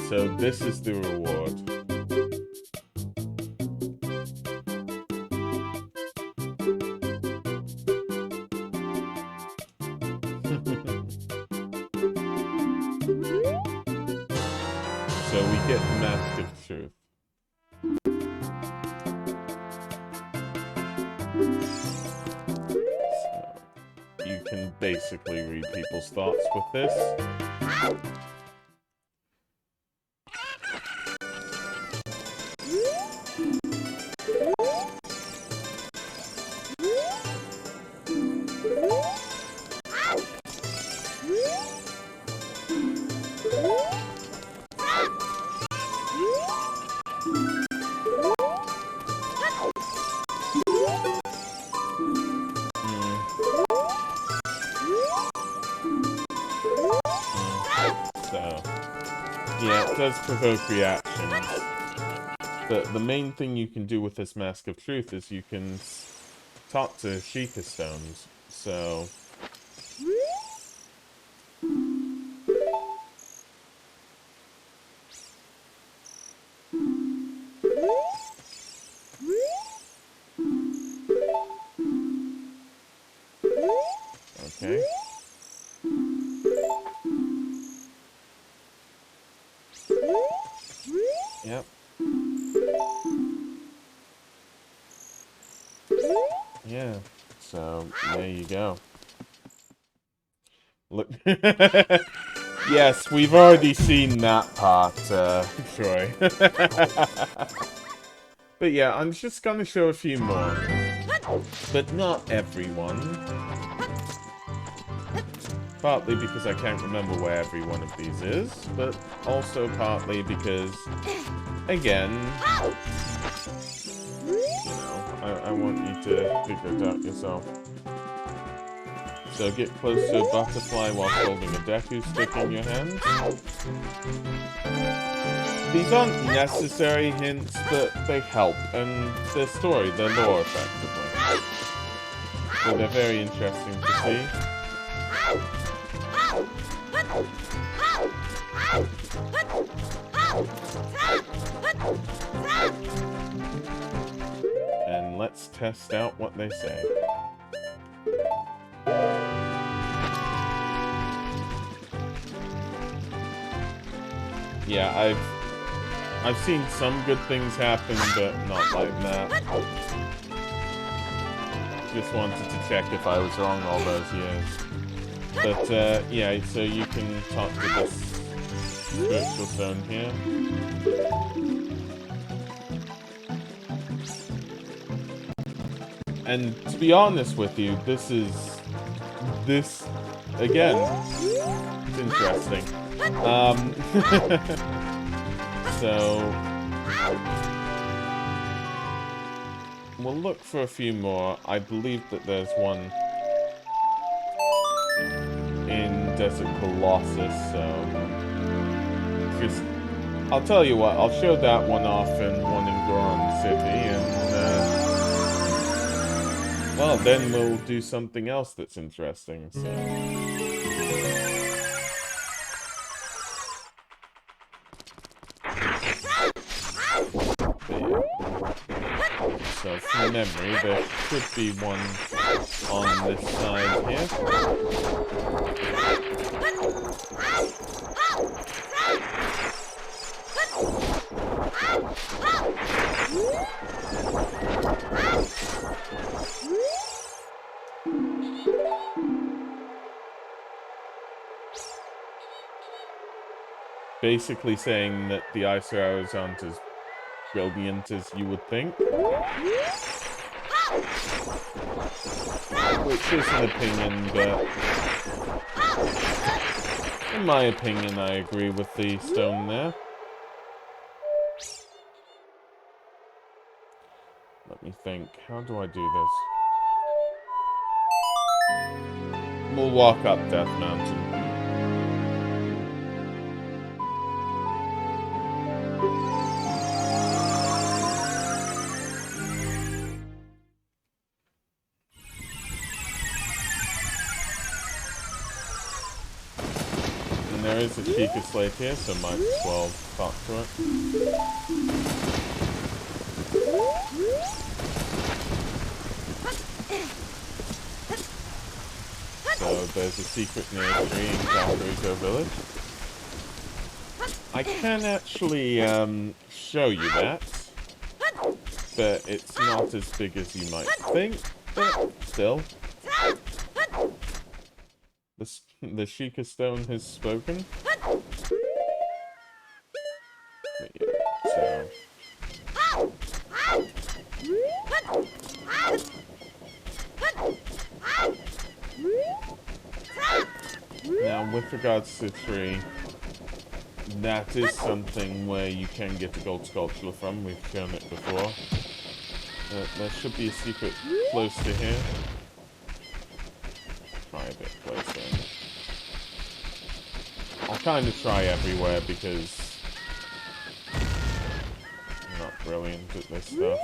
So this is the reward. So we get the Mask of Truth. So you can basically read people's thoughts with this. Does provoke reactions, but the main thing you can do with this Mask of Truth is you can talk to Sheikah stones, so... Okay. Yep. Yeah, so there you go. Look. Yes, we've already seen that part, Troy. But yeah, I'm just gonna show a few more. But not everyone. Partly because I can't remember where every one of these is, but also partly because, again, you know, I want you to figure it out yourself. So get close to a butterfly while holding a Deku stick in your hand. These aren't necessary hints, but they help, and their story, their lore, effectively. So they're very interesting to see. And let's test out what they say. Yeah, I've seen some good things happen, but not like that. Just wanted to check if I was wrong all those years. But, yeah, so you can talk to this spiritual stone here. And to be honest with you, this, again, it's interesting. So, we'll look for a few more. I believe that there's one in Desert Colossus, so just, I'll tell you what, I'll show that one off and one in Goron City, and, well, then we'll do something else that's interesting, so... But yeah. So from memory, there should be one on this side here. Basically saying that the ice arrows aren't as brilliant as you would think. Which is an opinion, but in my opinion, I agree with the stone there. Let me think. How do I do this? We'll walk up Death Mountain. And there is a Sheikah slate here, so might as well talk to it. So there's a secret near a tree in Cojiro village. I can actually show you that, but it's not as big as you might think, but still. The Sheikah stone has spoken. But yeah, so. Now, with regards to the tree, that is something where you can get a gold sculpture from. We've shown it before. There should be a secret close to here. Try a bit closer. I'll kind of try everywhere because I'm not brilliant at this stuff.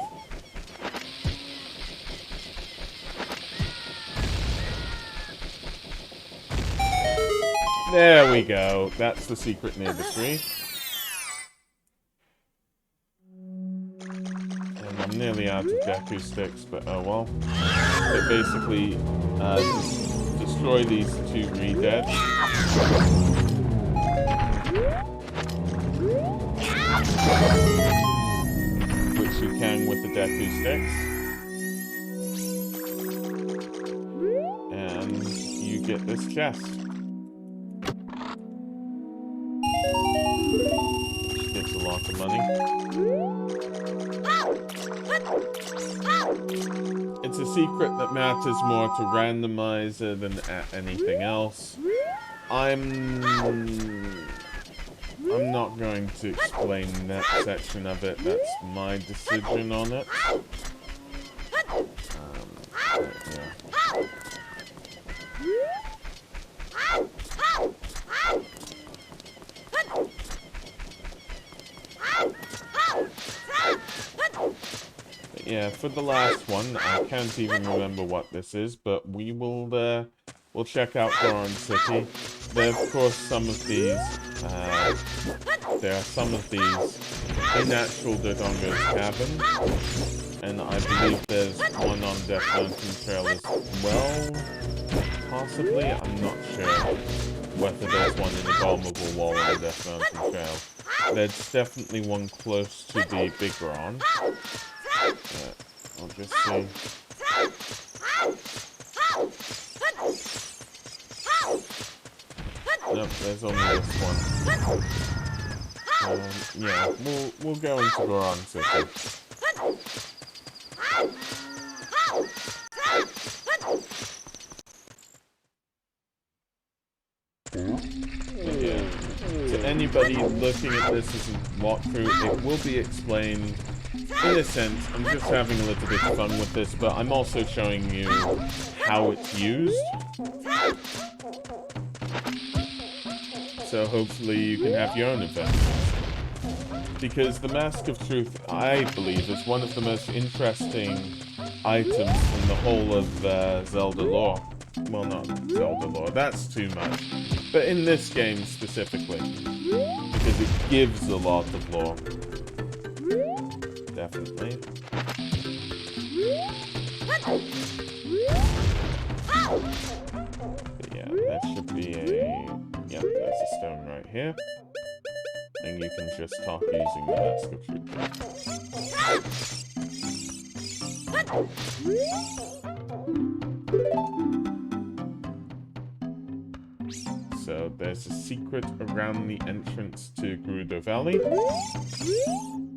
There we go. That's the secret near the tree. And I'm nearly out of Deku sticks, but oh well. It basically destroy these two re-dead. Which you can with the Deku sticks. And you get this chest. Gives a lot of money. It's a secret that matters more to randomizer than anything else. I'm not going to explain that section of it. That's my decision on it. Yeah. Yeah, for the last one, I can't even remember what this is, but we will, we'll check out Goron City. There are, of course, some of these, in actual Dodongo's cabin, and I believe there's one on Death Mountain Trail as well, possibly, I'm not sure whether there's one in the Vulnerable Wall on the Death Mountain Trail. There's definitely one close to the Biggoron. I'll just see. Nope, there's only this one. Yeah, we'll go into Goron City. Yeah. To anybody looking at this as a walkthrough, it will be explained. In a sense, I'm just having a little bit of fun with this, but I'm also showing you how it's used. So hopefully you can have your own event. Because the Mask of Truth, I believe, is one of the most interesting items in the whole of Zelda lore. Well, not Zelda lore, that's too much. But in this game specifically. Because it gives a lot of lore. Definitely. But yeah, that should be a... Yep, there's a stone right here. And you can just talk using the Mask of Truth. So there's a secret around the entrance to Gerudo Valley.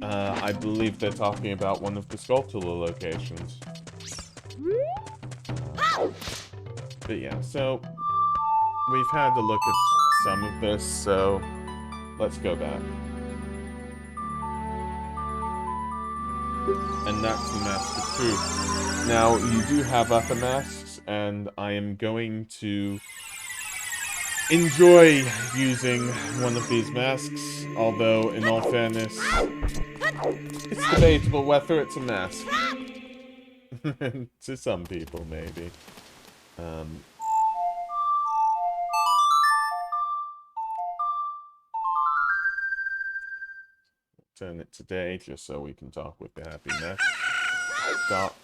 I believe they're talking about one of the Skulltula locations. But yeah, so we've had a look at some of this, so let's go back. And that's the Mask of Truth. Now, you do have other masks, and I am going to enjoy using one of these masks, although, in all fairness, it's debatable whether it's a mask. To some people, maybe. Turn it to day, just so we can talk with the happy mask. Stop.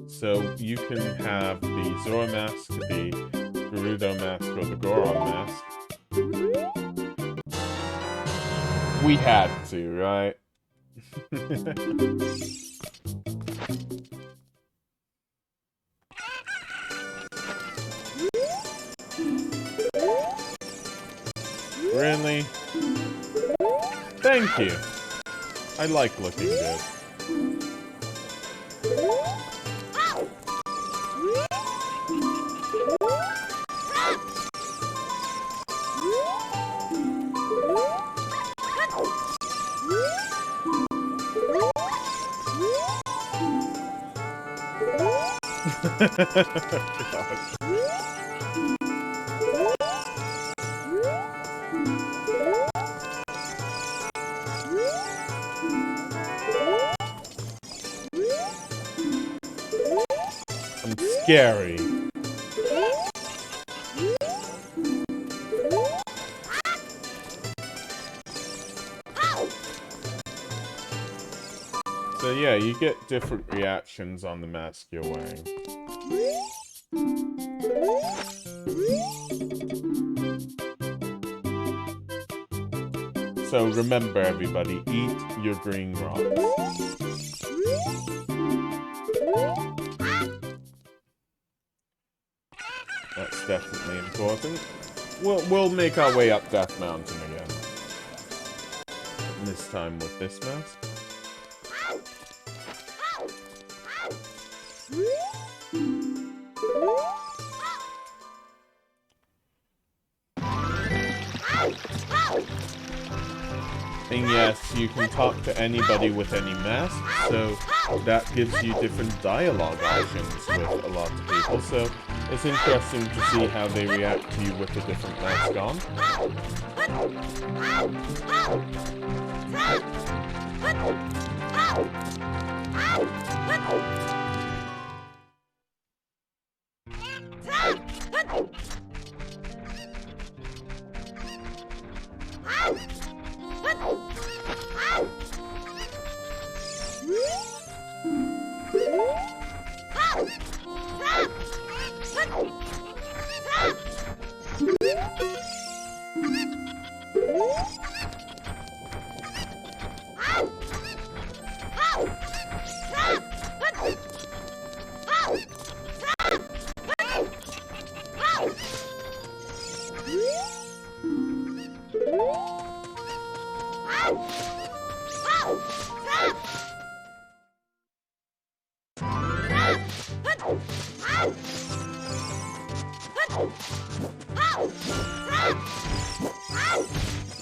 So you can have the Zora mask, the Gerudo mask, or the Goron mask. We had to, right? Really? Thank you. I like looking good. Gosh. I'm scary. So yeah, you get different reactions on the mask you're wearing. So remember, everybody, eat your green rocks. That's definitely important. We'll make our way up Death Mountain again. This time with this mask. And yes, you can talk to anybody with any mask, so that gives you different dialogue options with a lot of people, so it's interesting to see how they react to you with a different mask on.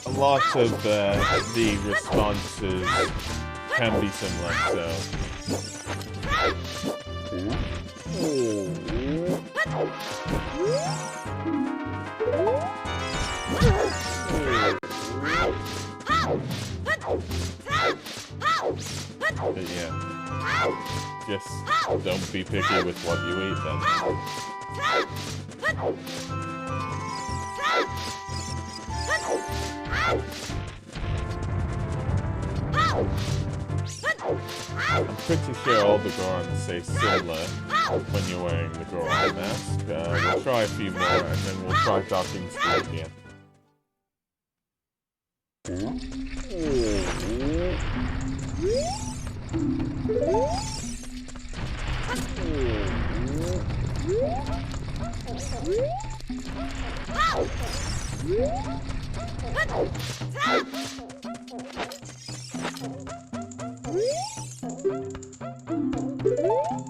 A lot of the responses can be similar, so... Just don't be picky with what you eat then. I'm pretty sure all the Gorons say similar when you're wearing the Goron mask. We'll try a few more and then we'll try talking to you again.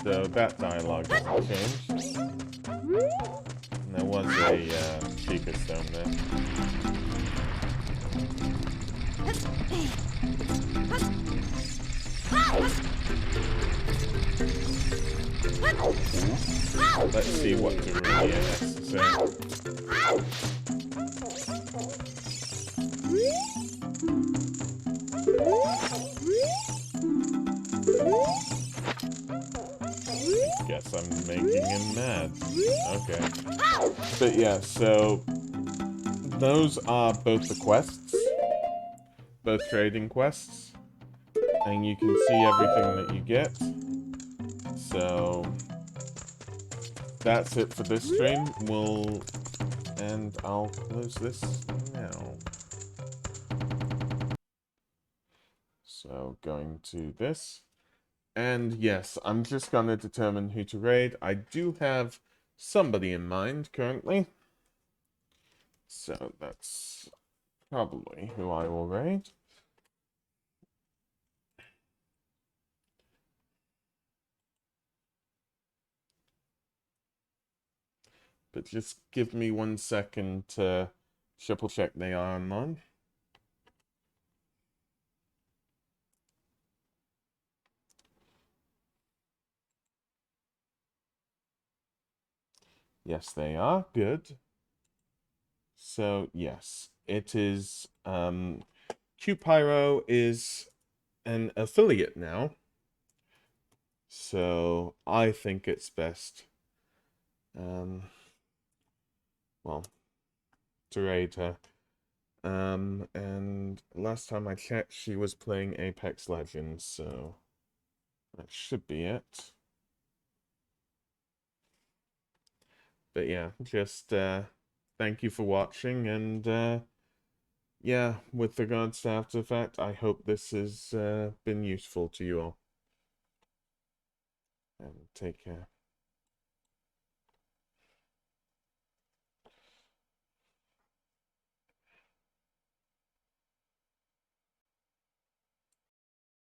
So that dialogue hasn't changed. And there was a Sheikah stone there. Let's see what Ocarina has to say. Guess I'm making him mad. Okay. But yeah, so those are both the quests. Both trading quests. And you can see everything that you get. So that's it for this stream. And I'll close this now. So going to this. And yes, I'm just gonna determine who to raid. I do have somebody in mind currently. So that's probably who I will raid. But just give me 1 second to triple check they are online. Yes, they are. Good. So, yes, it is, Cojiro is an affiliate now. So, I think it's best, well, to raid her. And last time I checked, she was playing Apex Legends, so that should be it. But yeah, just thank you for watching, and yeah, with regards to After Effects, I hope this has been useful to you all. And take care.